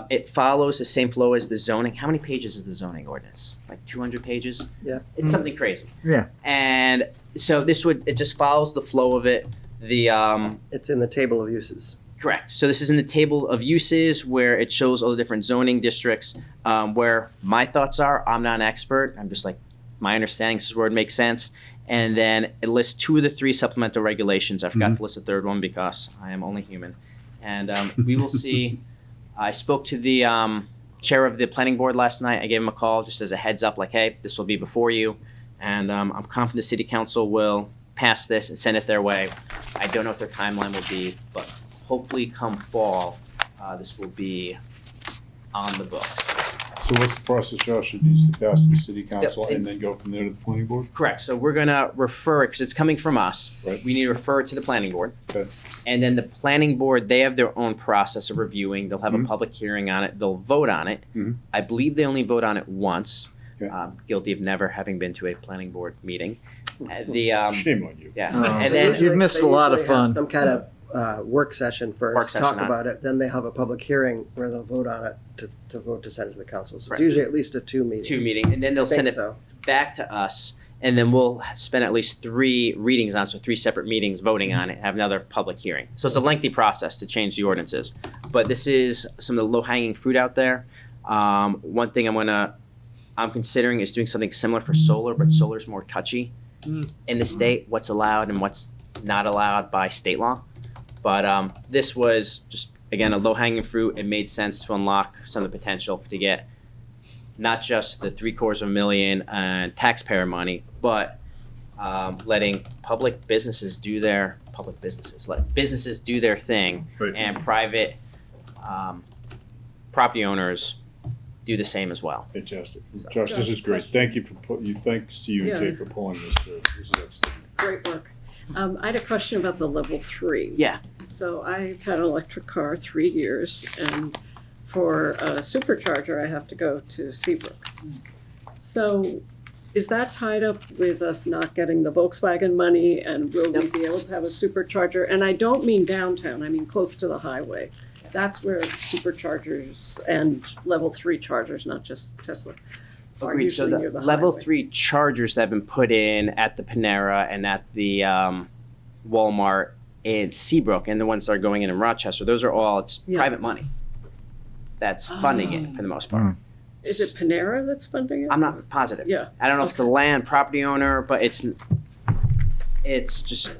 it follows the same flow as the zoning. How many pages is the zoning ordinance? Like 200 pages? Yeah. It's something crazy. Yeah. And so it just follows the flow of it. It's in the table of uses. Correct. So this is in the table of uses where it shows all the different zoning districts. Where my thoughts are, I'm not an expert. I'm just like, my understanding, this is where it makes sense. And then it lists 2 of the 3 supplemental regulations. I forgot to list the third one because I am only human. And we will see. I spoke to the chair of the planning board last night. I gave him a call just as a heads up, like, hey, this will be before you. And I'm confident the city council will pass this and send it their way. I don't know what their timeline will be, but hopefully come fall, this will be on the books. So what's the process, Josh? It needs to pass the city council Yep. and then go from there to the planning board? Correct. So we're going to refer it, because it's coming from us. Right. We need to refer it to the planning board. Okay. And then the planning board, they have their own process of reviewing. They'll have a public hearing on it. They'll vote on it. I believe they only vote on it once. Okay. Guilty of never having been to a planning board meeting. Shame on you. Yeah. Oh. And then You've missed a lot of They usually have fun. some kind of work session first, Work session talk on it. about it, then they have a public hearing where they'll vote on it to vote to send it to the council. So Right. it's usually at least a 2 meeting. 2 meeting, and then they'll I think send it so. back to us, and then we'll spend at least 3 readings on it, so 3 separate meetings voting on it, have another public hearing. So it's a lengthy process to change the ordinances. But this is some of the low-hanging fruit out there. One thing I'm considering is doing something similar for solar, but solar's more touchy in the state, what's allowed and what's not allowed by state law. But this was just, again, a low-hanging fruit. It made sense to unlock some of the potential to get not just the $750,000 taxpayer money, but letting let businesses do their thing, Right. and private property owners do the same as well. Fantastic. Josh, this is great. Thanks to you and Yeah, Kate for pulling this through. This is excellent. Great work. I had a question about the level 3. Yeah. So I've had an electric car 3 years, and for a supercharger, I have to go to Seabrook. So is that tied up with us not getting the Volkswagen money, and will we be able to have a supercharger? And I don't mean downtown, I mean close to the highway. That's where superchargers and level 3 chargers, not just Tesla, are Agreed. So usually near the the level highway. 3 chargers that have been put in at the Panera and at the Walmart in Seabrook, and the ones that are going in Rochester, those are all, it's Yeah. private money that's funding it for the most part. Is it Panera that's funding it? I'm not positive. Yeah. I don't know if it's a land property owner, but it's just,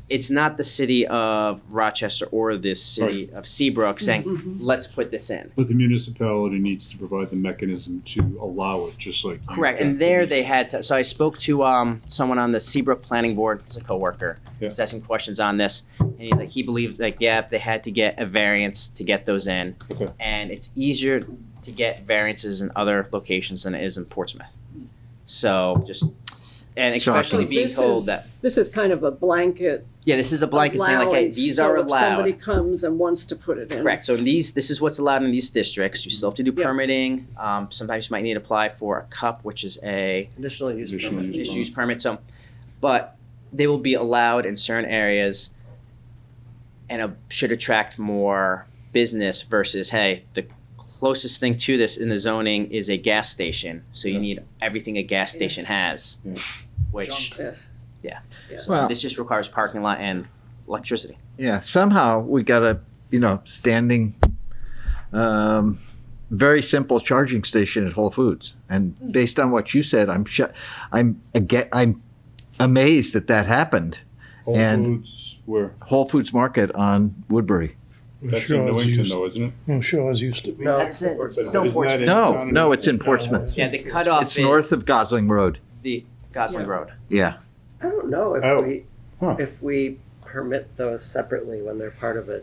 it's not the city of Rochester or the city of Seabrook saying, let's put this in. But the municipality needs to provide the mechanism to allow it, just like. you Correct, can and for there these- they had to, so I spoke to someone on the Seabrook Planning Board, he's a coworker. Yeah. He's asking questions on this, and he's like, he believes like, yeah, they had to get a variance to get those in. Okay. And it's easier to get variances in other locations than it is in Portsmouth. So just, and especially So being this told is- that, This is kind of a blanket. yeah, this is a blanket saying like, hey, allowance, these so are if somebody allowed. comes and wants to put it in. Correct, so this is what's allowed in these districts, you still have to do Yeah. permitting, sometimes you might need to apply for a CUP, which is a Conditional use Conditional permit. use. conditional use permit, so, but they will be allowed in certain areas and should attract more business versus, hey, the closest thing to this in the zoning is a gas station, so you need everything a gas station has, Yeah. which, Yeah. so Well- this just requires parking lot and electricity. Yeah, somehow we got a, standing, very simple charging station at Whole Foods. And based on what you said, I'm amazed that happened. Whole and- Foods, where, Whole Foods Market on Woodbury. that's in Newington though, isn't it? Oh, Shaw's used to be. No, That's it. Portsmouth. It's still Isn't that Portsmouth. in No, town? no, it's in Portsmouth. Yeah, the cutoff It's is north of Gosling Road. the Gosling Yeah. Road. Yeah. I don't know Oh. Huh. if we permit those separately when they're part of a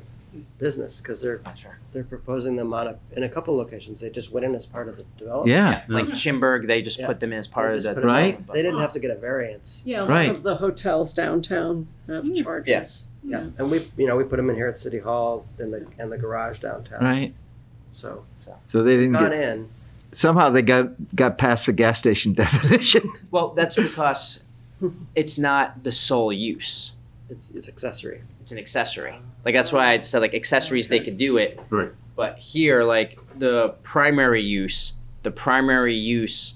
business, because Not sure. they're proposing them in a couple locations. They just went in as part of the development. Yeah. Like Chimberg, they just Yeah. put them in as They part of just the. put them Right. on. They didn't have to get a variance. Yeah, a lot Right. of the hotels downtown have chargers. Yeah, and we put them in here at City Hall in the garage downtown. Right. So So they didn't gone get, in. somehow they got past the gas station definition. Well, that's because it's not the sole use. It's accessory. It's an accessory. Like that's why I said like accessories they could do it. Right. But here, like the primary use, if the primary use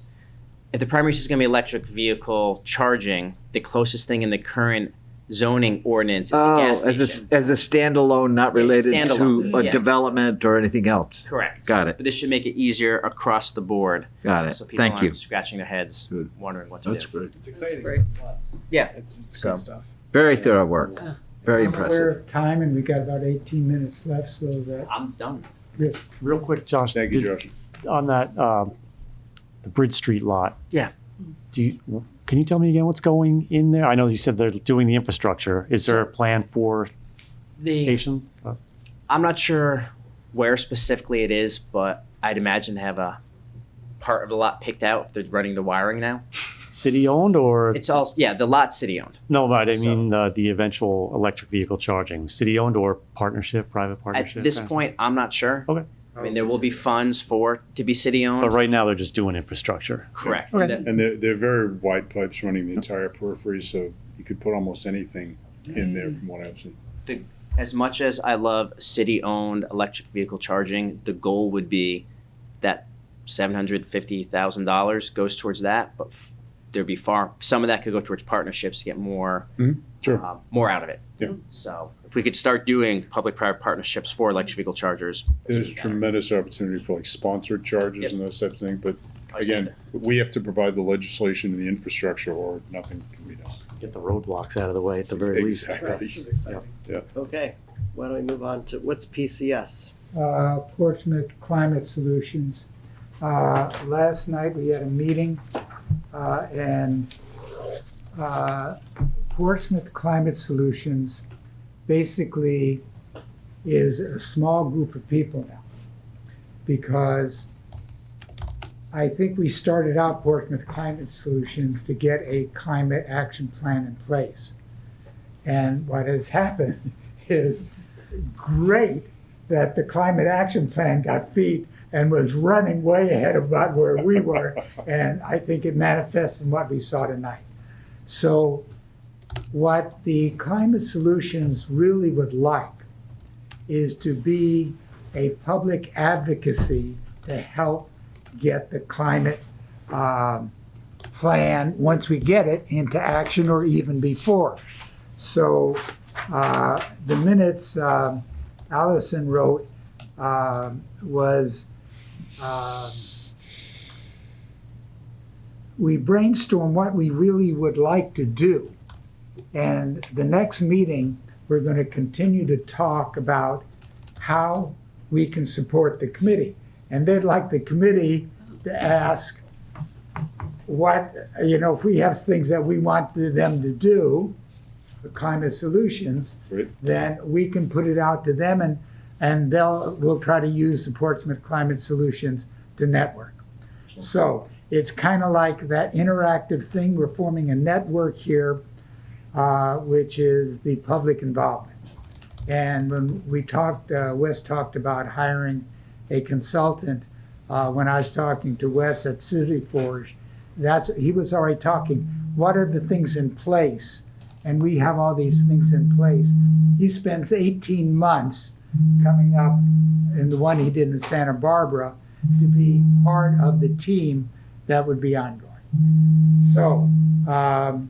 is going to be electric vehicle charging, the closest thing in the current zoning ordinance is a gas station. as a standalone, not related standalone, to a yes. development or anything else. Correct. Got it. But this should make it easier across the board, Got it. so people Thank aren't you. scratching their heads, Good. wondering what to That's do. great. It's exciting Great. for us. Yeah. It's So- good stuff. Very thorough work. Yeah. Very I'm aware impressive. of time, and we got about 18 minutes left, so that, I'm done. Real quick, Josh, Thank you, did- Josh. on that, the Bridge Street lot. Yeah. Can you tell me again what's going in there? I know you said they're doing the infrastructure. Is there a plan for station? I'm not sure where specifically it is, but I'd imagine they have a part of the lot picked out if they're running the wiring now. City owned or? It's all, yeah, the lot's city owned. No, but I So- mean, the eventual electric vehicle charging, city owned or partnership, private At partnership? this point, I'm not sure. Okay. I mean, there will be funds to be city But owned. right now, they're just doing infrastructure. Correct. Okay. And And they're very wide pipes running the entire periphery, so you could put almost anything in there from what I've seen. as much as I love city owned electric vehicle charging, the goal would be that $750,000 goes towards that, but there'd be some of that could go towards partnerships to get more Sure. more out of it. Yeah. So if we could start doing public-private partnerships for electric vehicle chargers, There's tremendous opportunity for like sponsored charges Yep. and those types of things, but I see again, we have to provide the legislation and the infrastructure or nothing can be done. Get the roadblocks out of the way at the very least. Exactly. Which is exciting. Okay, why don't we move on to what's PCS? Portsmouth Climate Solutions. Last night, we had a meeting, and Portsmouth Climate Solutions basically is a small group of people now, because I think we started out Portsmouth Climate Solutions to get a climate action plan in place. And what has happened is great that the climate action plan got feet and was running way ahead of about where we were. And I think it manifests in what we saw tonight. So what the Climate Solutions really would like is to be a public advocacy to help get the climate plan, once we get it, into action or even before. So the minutes Allison wrote was we brainstorm what we really would like to do. And the next meeting, we're going to continue to talk about how we can support the committee. And they'd like the committee to ask what, if we have things that we want them to do, the Climate Solutions, Right. then we can put it out to them and we'll try to use the Portsmouth Climate Solutions to network. So it's kind of like that interactive thing. We're forming a network here, which is the public involvement. And when we talked, Wes talked about hiring a consultant. When I was talking to Wes at City Forge, he was already talking, what are the things in place? And we have all these things in place. He spends 18 months coming up in the one he did in Santa Barbara to be part of the team that would be ongoing. So I'm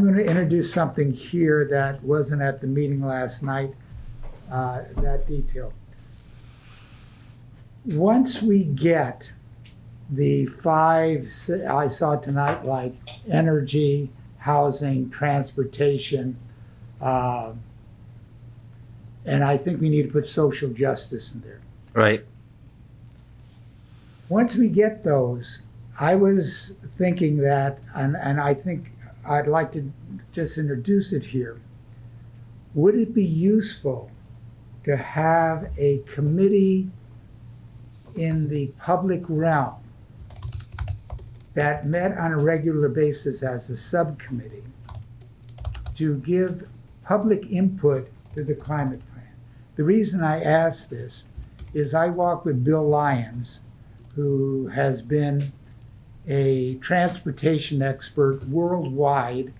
going to introduce something here that wasn't at the meeting last night, that detail. Once we get the 5 I saw tonight, like energy, housing, transportation, and I think we need to put social justice in there. Right. Once we get those, I was thinking that, and I think I'd like to just introduce it here. Would it be useful to have a committee in the public realm that met on a regular basis as a subcommittee to give public input to the climate plan? The reason I ask this is I walk with Bill Lyons, who has been a transportation expert worldwide,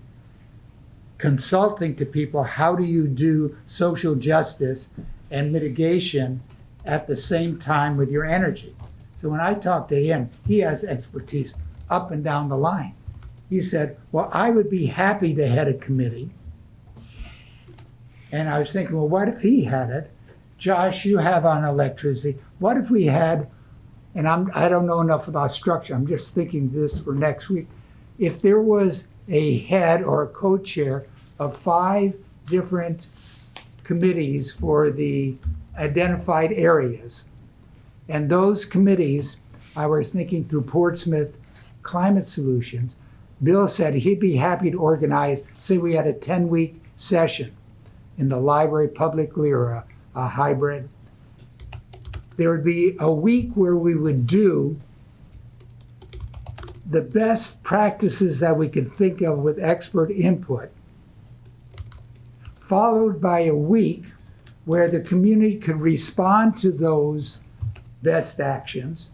consulting to people, how do you do social justice and mitigation at the same time with your energy? So when I talked to him, he has expertise up and down the line. He said, well, I would be happy to head a committee. And I was thinking, well, what if he had it? Josh, you have on electricity. What if we had, and I don't know enough about structure, I'm just thinking this for next week. If there was a head or a co-chair of 5 different committees for the identified areas, and those committees, I was thinking through Portsmouth Climate Solutions, Bill said he'd be happy to organize, say we had a 10-week session in the library publicly or a hybrid. There would be a week where we would do the best practices that we could think of with expert input, followed by a week where the community could respond to those best actions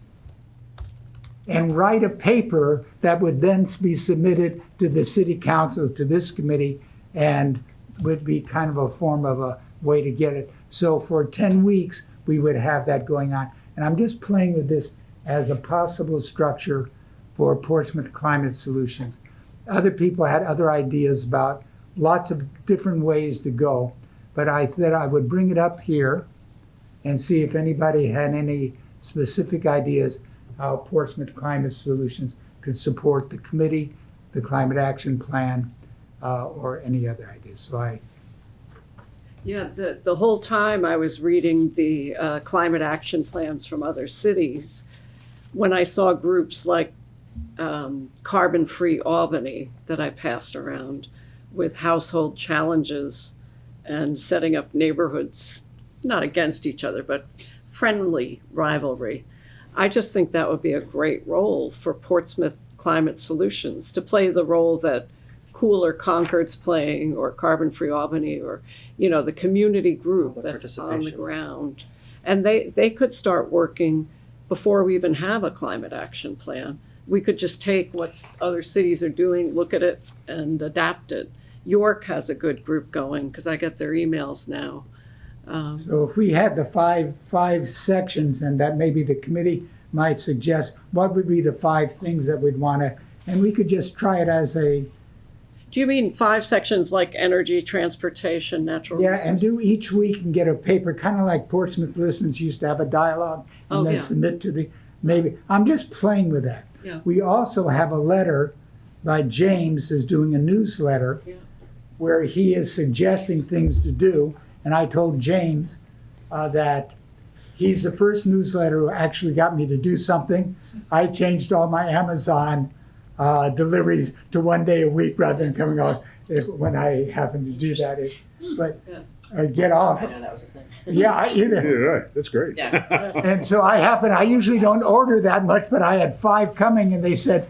and write a paper that would then be submitted to the city council, to this committee, and would be kind of a form of a way to get it. So for 10 weeks, we would have that going on. And I'm just playing with this as a possible structure for Portsmouth Climate Solutions. Other people had other ideas about lots of different ways to go, but I thought I would bring it up here and see if anybody had any specific ideas how Portsmouth Climate Solutions could support the committee, the climate action plan, or any other ideas. So Yeah, the whole time I was reading the climate action plans from other cities, when I saw groups like Carbon Free Albany that I passed around with household challenges and setting up neighborhoods, not against each other, but friendly rivalry. I just think that would be a great role for Portsmouth Climate Solutions, to play the role that Cooler Concord's playing, or Carbon Free Albany, or, the community group The that's on the participation. ground. And they could start working before we even have a climate action plan. We could just take what other cities are doing, look at it, and adapt it. York has a good group going, because I get their emails now. So if we had the five sections, and that maybe the committee might suggest, what would be the 5 things that we'd want to, and we could just try it as a, Do you mean 5 sections like energy, transportation, natural yeah, resources? and do each week and get a paper, kind of like Portsmouth Listens used to have a dialogue, and Oh, then yeah. submit to the, maybe, I'm just playing with that. Yeah. We also have a letter by James is doing a newsletter Yeah. where he is suggesting things to do. And I told James that he's the first newsletter who actually got me to do something. I changed all my Amazon deliveries to 1 day a week rather than coming out when I happen to do that. But get off. I know that was a thing. Yeah, Yeah, right. That's great. and so I usually don't order that much, but I had 5 coming, and they said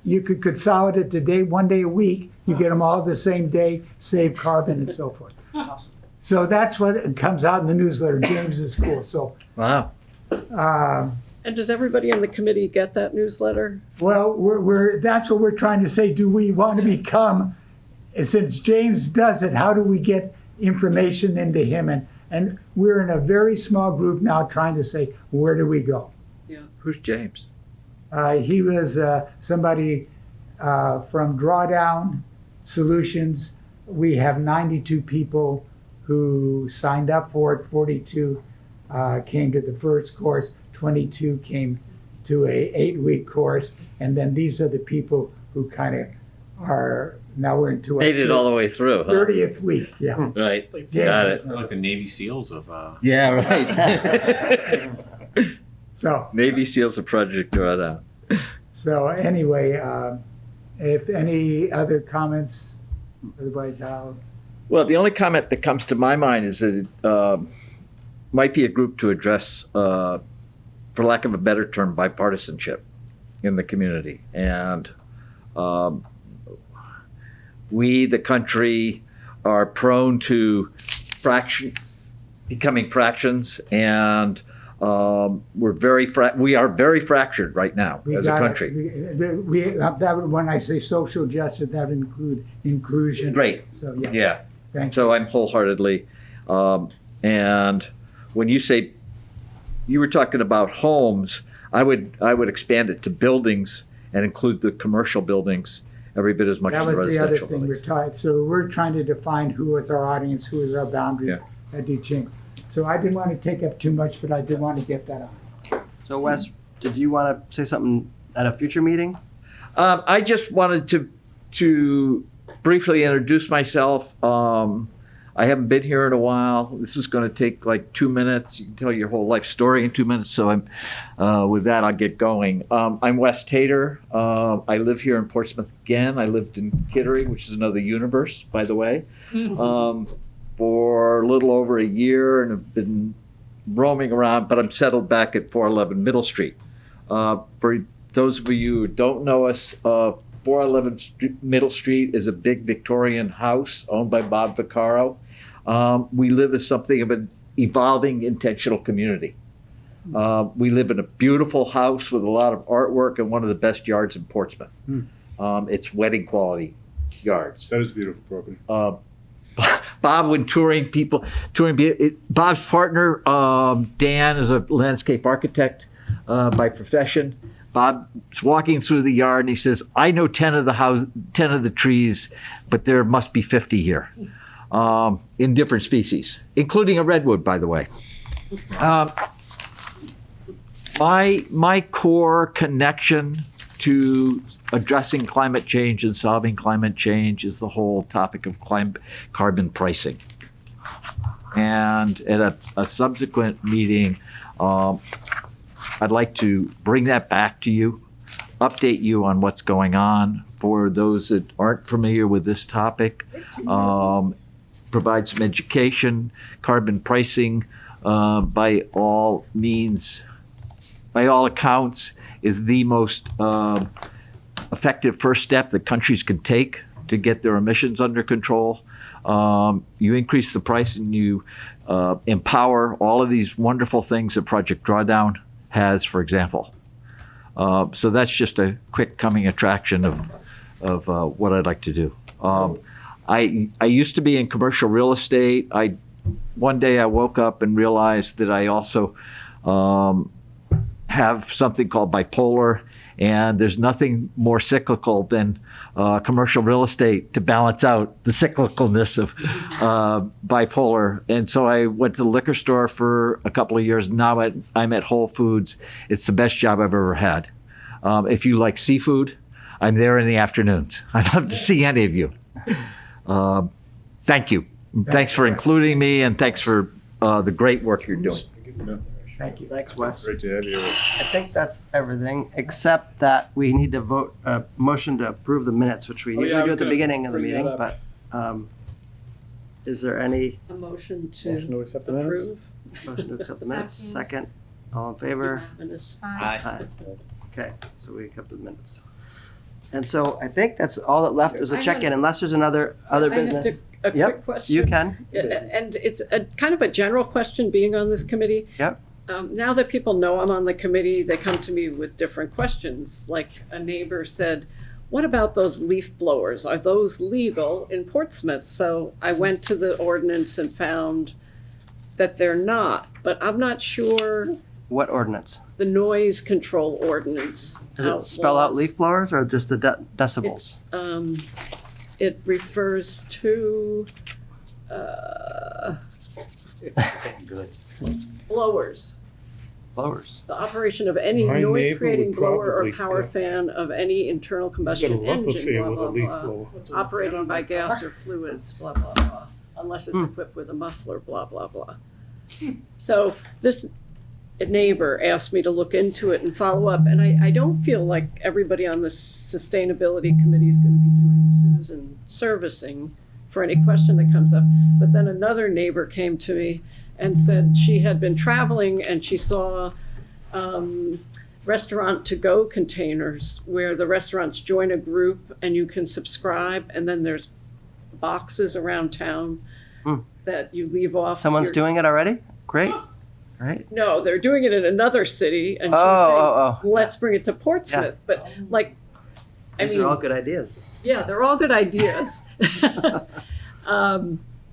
you could consolidate it today, 1 day a week. You get them all the same day, save carbon and so forth. That's awesome. So that's what comes out in the newsletter. James is cool. So, Wow. And does everybody in the committee get that newsletter? well, we're that's what we're trying to say. Do we want to become, since James does it, how do we get information into him? And we're in a very small group now trying to say, where do we go? Who's James? He was somebody from Drawdown Solutions. We have 92 people who signed up for it. 42 came to the first course. 22 came to a 8-week course. And then these are the people who kind of are, now we're into Made it all the way through, huh? 30th week. Yeah. Right. James- Got it. They're like the Navy SEAls of. Yeah, right. So, Navy SEALs a project drawdown. so anyway, if any other comments, otherwise I'll. Well, the only comment that comes to my mind is that it might be a group to address, for lack of a better term, bipartisanship in the community. And we, the country, are prone to becoming fractions, and we are very fractured right now as a country. When I say social justice, that would include inclusion. Great. So, yeah. Yeah. Thank So I'm wholeheartedly, and when you say, you were talking about homes, I would expand it to buildings and include the commercial buildings every bit as much That as the was the other residential thing we're buildings. taught. So we're trying to define who is our audience, who is our boundaries that do change. So I didn't want to take up too much, but I did want to get that on. So Wes, did you want to say something at a future meeting? I just wanted to briefly introduce myself. I haven't been here in a while. This is going to take like 2 minutes. You can tell your whole life story in 2 minutes. So with that, I'll get going. I'm Wes Tater. I live here in Portsmouth again. I lived in Kittery, which is another universe, by the way, for a little over a year, and have been roaming around, but I'm settled back at 411 Middle Street. For those of you who don't know us, 411 Middle Street is a big Victorian house owned by Bob Vaccaro. We live as something of an evolving intentional community. We live in a beautiful house with a lot of artwork and one of the best yards in Portsmouth. It's wedding quality yards. That is a beautiful property. Bob, when Bob's partner, Dan, is a landscape architect by profession. Bob's walking through the yard and he says, I know 10 of the trees, but there must be 50 here, in different species, including a redwood, by the way. My core connection to addressing climate change and solving climate change is the whole topic of carbon pricing. And at a subsequent meeting, I'd like to bring that back to you, update you on what's going on for those that aren't familiar with this topic, provide some education. Carbon pricing, by all means, by all accounts, is the most effective first step that countries can take to get their emissions under control. You increase the price and you empower all of these wonderful things that Project Drawdown has, for example. So that's just a quick coming attraction of what I'd like to do. I used to be in commercial real estate. One day I woke up and realized that I also have something called bipolar, and there's nothing more cyclical than commercial real estate to balance out the cyclicalness of bipolar. And so I went to the liquor store for a couple of years. Now I'm at Whole Foods. It's the best job I've ever had. If you like seafood, I'm there in the afternoons. I'd love to see any of you. Thank you. Thanks for including me, and thanks for the great work you're doing. Thank you. Thanks, Wes. Great to have you. I think that's everything, except that we need to vote, motion to approve the minutes, which we Oh, yeah, usually I do was at the gonna beginning of the bring that meeting, up. but is there any A motion Motion to accept the minutes? approve. motion to accept the minutes? Second, all in favor? Unanimous. Aye. Aye. Okay, so we accept the minutes. And so I think that's all that left was a I check-in, have- unless there's other I have business. A Yep, quick question. You can. And it's a kind of a general question being on this committee. Yep. Now that people know I'm on the committee, they come to me with different questions. Like a neighbor said, what about those leaf blowers? Are those legal in Portsmouth? So I went to the ordinance and found that they're not, but I'm not sure What ordinance? the noise control ordinance. Does it spell out outlaws- leaf blowers or just the decibels? It's, it refers to, Good. blowers. Blowers. The operation of any My neighbor noise-creating would blower or probably, power fan of any internal He's got a combustion love engine, affair blah, with a blah, leaf blah, blower. operating by gas or fluids, blah, blah, blah, unless it's Hmm. equipped with a muffler, blah, blah, blah. So this neighbor asked me to look into it and follow up, and I don't feel like everybody on the sustainability committee is gonna be doing citizen servicing for any question that comes up. But then another neighbor came to me and said she had been traveling and she saw restaurant to-go containers where the restaurants join a group and you can subscribe, and then there's boxes around town Hmm. that you leave off. Someone's your- doing it already? Great. Right? No, they're doing it in another city, and she Oh, was saying, oh. let's bring it to Portsmouth. But like, I These mean, are all good ideas. yeah, they're all good ideas.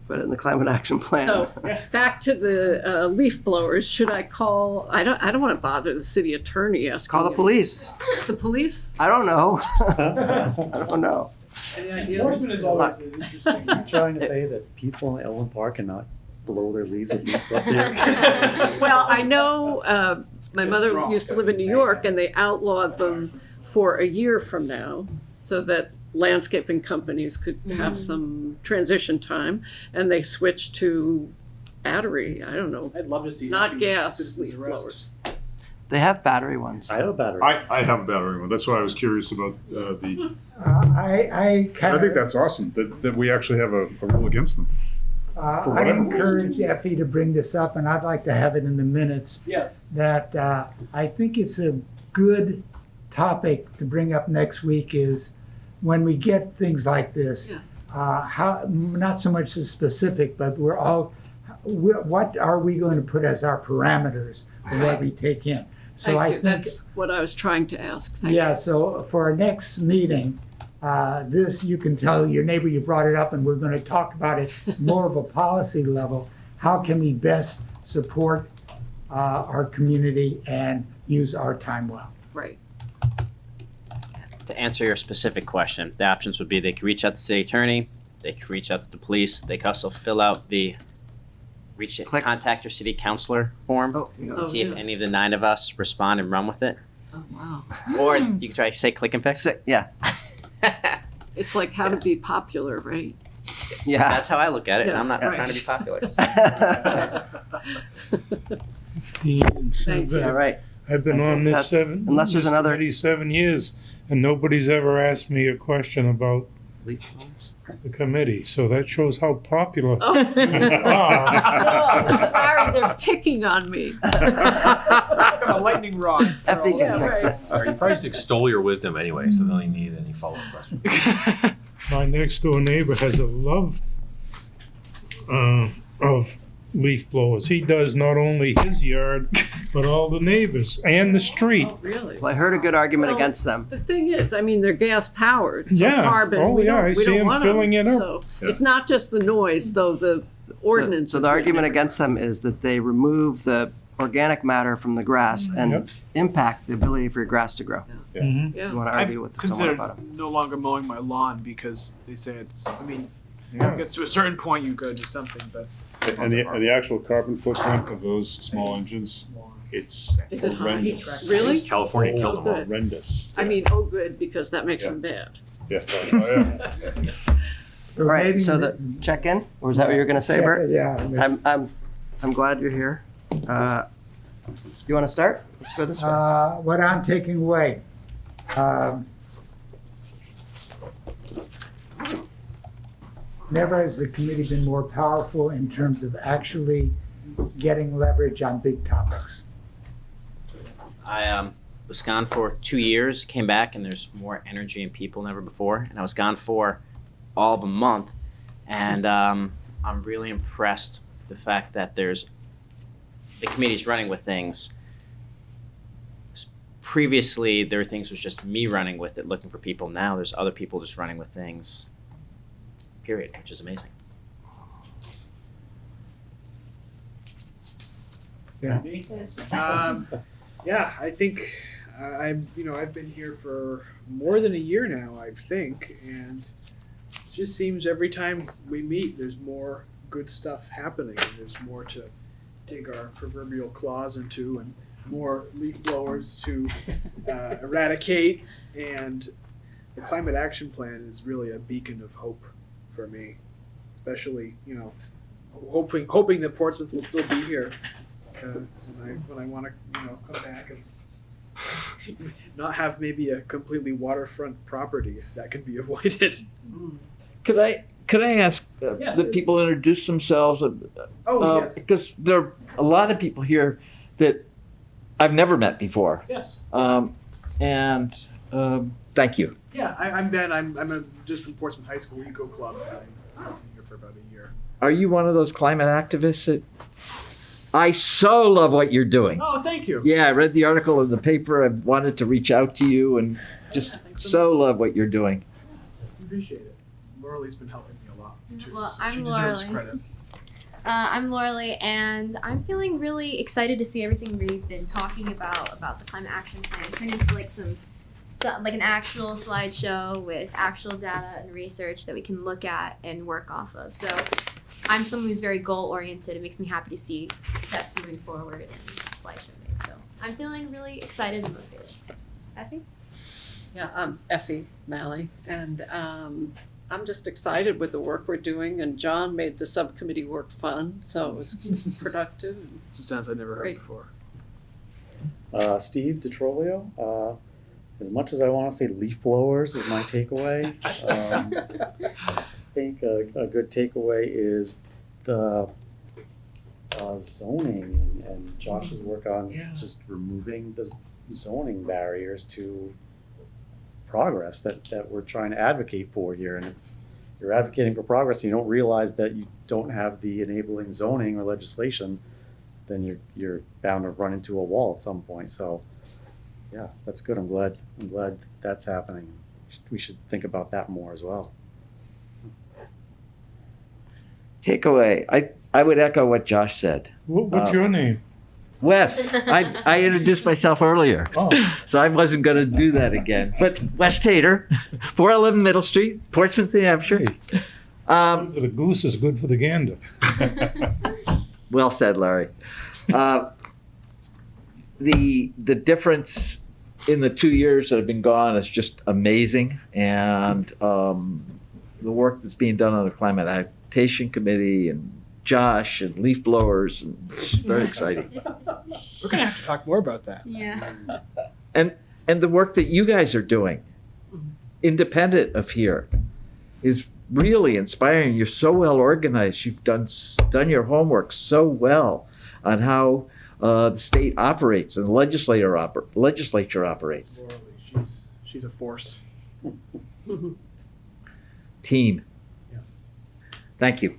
Put it in the climate action plan. So back to the leaf blowers. Should I call? I don't want to bother the city attorney asking. Call the him. police. The police? I don't know. I don't know. Any ideas? Enforcement is always an interesting. You're trying to say that people in Ellen Park cannot blow their leaves with leaf up there? Well, I know my mother straws used to gotta live in be New made. York, and they outlawed them for a year from now, so that landscaping companies could have some transition time, and they switched to battery. I don't know, I'd love to see. not a few gas citizens leaf arrest. blowers. They have battery ones. I have a battery. I have a battery one. That's why I was curious about the. I kind I think of, that's awesome that we actually have a rule against them. for I whatever encourage Effie to bring this up, and I'd like to have it in the minutes, Yes. that I think it's a good topic to bring up next week is when we get things like this, Yeah. how, not so much the specific, but what are we going to put as our parameters for what we take in? So I Thank you, think, that's what I was trying to ask. Thank you. yeah, so for our next meeting, this, you can tell your neighbor you brought it up, and we're gonna talk about it more of a policy level. How can we best support our community and use our time well? Right. To answer your specific question, the options would be they could reach out to the city attorney, they could reach out to the police, they could also fill out the Click. contact your city councilor form Oh, you know. Oh, and see if yeah. any of the 9 of us respond and run with it. Oh, wow. Or you could try to say click and fix. Sick. Yeah. It's like how to be popular, right? Yeah. That's how I look at it, and Yeah, I'm not right. trying to be popular. 15 and Thank you. All right. I've been I on think this that's- unless there's this another- committee 7 years, and nobody's ever asked me a question about Leaf blowers. the committee, so that shows how popular Oh. you are. Oh, Larry, they're picking on me. a lightning rod. Effie can Yeah, fix right. it. Or you probably just extol your wisdom anyway, so they don't need any follow-up questions. My next door neighbor has a love of leaf blowers. He does not only his yard, but all the neighbors and the street. Oh, really? Well, I heard a good argument Well, against them. The thing is, I mean, they're gas powered, so Yeah. carbon. Oh, we yeah, don't, I we see don't 'em want filling it up. So Yeah. it's not just the noise, though. The ordinance. So is the written argument different. against them is that they remove the organic matter from the grass and Yep. impact the ability for your grass to grow. Mhm. Yeah. You want to I've argue with someone considered about it? no longer mowing my lawn because they say it's. I mean, it gets to a certain point, you gotta do something, but. And the actual carbon footprint of those small engines, it's Is it high? horrendous. Really? California killed them all. Good. Horrendous. I mean, oh, good, because that makes Yeah. them bad. Yeah. Oh, yeah. All right, so the check-in, or is that what you were going to say, Bert? Yeah. I'm glad you're here. You want to start? Let's go this way. What I'm taking away. Never has the committee been more powerful in terms of actually getting leverage on big topics. I was gone for 2 years, came back, and there's more energy and people than ever before. And I was gone for all of a month, and I'm really impressed with the fact that the committee's running with things. Previously, there were things was just me running with it, looking for people. Now there's other people just running with things. Period, which is amazing. Yeah, I think I've been here for more than a year now, I think, and it just seems every time we meet, there's more good stuff happening, and there's more to dig our proverbial claws into, and more leaf blowers to eradicate, and the climate action plan is really a beacon of hope for me, especially hoping that Portsmouth will still be here when I want to come back and not have maybe a completely waterfront property if that can be avoided. Could I ask Yes. that people introduce themselves? Yes. Because there are a lot of people here that I've never met before. Yes. Thank you. Yeah, I'm Ben. I'm just from Portsmouth High School Eco Club. I've been here for about a year. Are you one of those climate activists that I so love what you're doing? Oh, thank you. Yeah, I read the article in the paper. I wanted to reach out to you and just so love what you're doing. Appreciate it. Laurel's been helping me a lot too. Well, so I'm she deserves Laurel. credit. I'm Lorelei, and I'm feeling really excited to see everything we've been talking about the climate action plan turn into like an actual slideshow with actual data and research that we can look at and work off of. So I'm someone who's very goal oriented. It makes me happy to see steps moving forward and slideshow made. So I'm feeling really excited and motivated. Happy? Yeah, I'm Effie Malley, and I'm just excited with the work we're doing. And John made the subcommittee work fun, so it was productive. It's a sounds I've never heard Great. before. Steve DiTrolio. As much as I want to say leaf blowers is my takeaway, I think a good takeaway is the zoning and Josh's work on just removing the zoning barriers to progress that we're trying to advocate for here. And if you're advocating for progress and you don't realize that you don't have the enabling zoning or legislation, then you're bound to run into a wall at some point. So yeah, that's good. I'm glad that's happening. We should think about that more as well. Takeaway. I would echo what Josh said. What's your name? Wes. I introduced myself earlier, Oh, so I wasn't going to do that again. But Wes Tater, 411 Middle Street, Portsmouth, New Hampshire. good for the goose is good for the gander. Well said, Larry. The difference in the 2 years that have been gone is just amazing, and the work that's being done on the Climate Adaptation Committee and Josh and leaf blowers, and it's very exciting. We're gonna have to talk more about that. Yeah. And the work that you guys are doing, independent of here, is really inspiring. You're so well organized. You've done your homework so well on how the state operates and the legislature operates. Laura Lee, she's a force. Team. Yes. Thank you.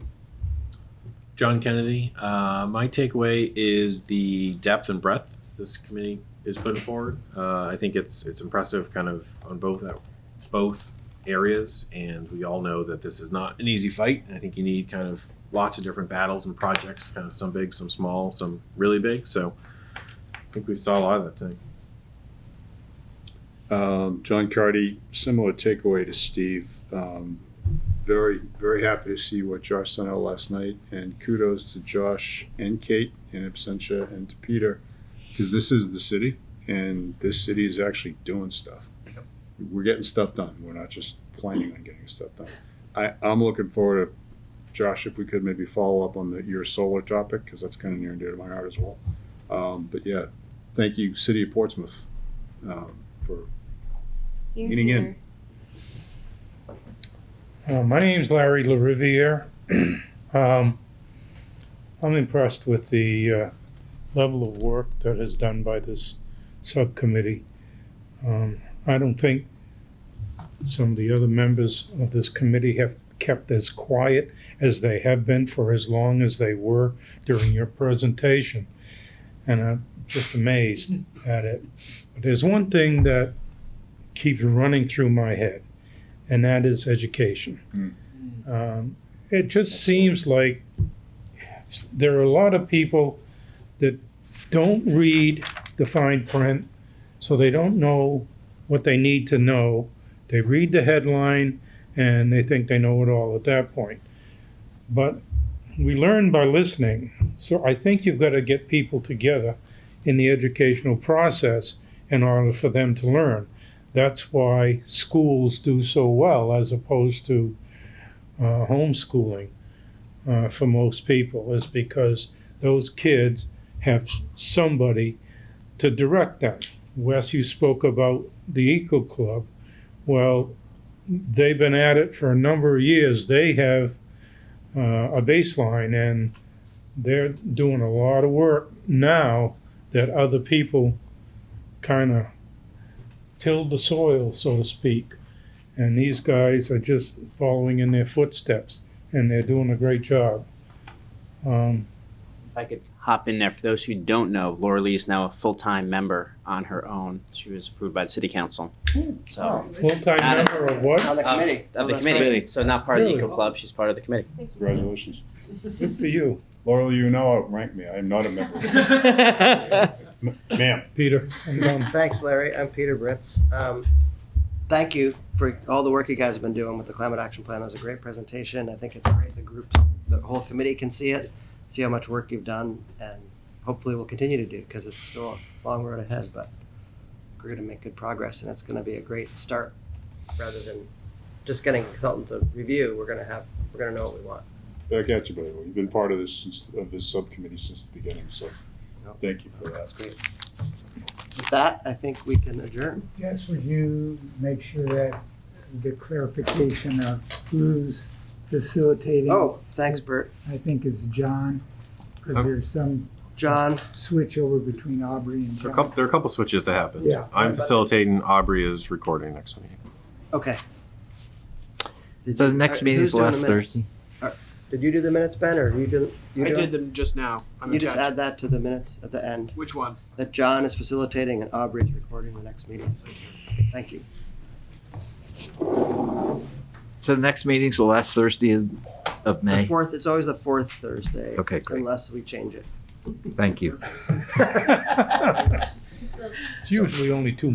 John Kennedy. My takeaway is the depth and breadth this committee is putting forward. I think it's impressive, kind of on both areas, and we all know that this is not an easy fight. I think you need kind of lots of different battles and projects, kind of some big, some small, some really big. So I think we saw a lot of that today. John Cardy, similar takeaway to Steve. Very, very happy to see what Josh sent out last night, and kudos to Josh and Kate in absentia and to Peter, because this is the city, and this city is actually doing stuff. We're getting stuff done. We're not just planning on getting stuff done. I'm looking forward to, Josh, if we could maybe follow up on your solar topic, because that's kind of near and dear to my heart as well. But yeah, thank you, City of Portsmouth, for getting in. My name's Larry LaRiviere. I'm impressed with the level of work that is done by this subcommittee. I don't think some of the other members of this committee have kept as quiet as they have been for as long as they were during your presentation. And I'm just amazed at it. But there's one thing that keeps running through my head, and that is education. It just seems like there are a lot of people that don't read the fine print, so they don't know what they need to know. They read the headline and they think they know it all at that point. But we learn by listening, so I think you've got to get people together in the educational process in order for them to learn. That's why schools do so well as opposed to homeschooling for most people, is because those kids have somebody to direct them. Wes, you spoke about the Eco Club. Well, they've been at it for a number of years. They have a baseline, and they're doing a lot of work now that other people kind of tilled the soil, so to speak. And these guys are just following in their footsteps, and they're doing a great job. If I could hop in there, for those who don't know, Laura Lee is now a full-time member on her own. She was approved by the city council. So Full-time Adam. member of what? On the committee. of Oh, the that's committee. great. So not part of the Really? Eco Club. She's part of the committee. Congratulations. Good for you. Laura, you now outrank me. I am not a member. Ma'am. Peter, I'm done. Thanks, Larry. I'm Peter Britz. Thank you for all the work you guys have been doing with the climate action plan. That was a great presentation. I think it's great the whole committee can see it, see how much work you've done, and hopefully we'll continue to do, because it's still a long road ahead, but we're going to make good progress, and it's going to be a great start. Rather than just getting a consultant to review, we're going to know what we want. Back at you, by the way. You've been part of this subcommittee since the beginning, so thank you for that. That's great. With that, I think we can adjourn. Jess, would you make sure that the clarification of who's facilitating? Oh, thanks, Bert. I think is John, because there's some John, switch over between Aubrey and There John. are a couple switches that happened. Yeah. I'm facilitating. Aubrey is recording next week. okay. So the next meeting is Who's doing last the minutes? Thursday. Did you do the minutes, Ben, or you did? I did them just now. I'm You just attached. add that to the minutes at the end, Which one? that John is facilitating and Aubrey is recording the next meeting. Thank you. So the next meeting's the last Thursday of The May. fourth, it's always the fourth Thursday. Okay, great. Unless we change it. Thank you. So It's usually only 2 months.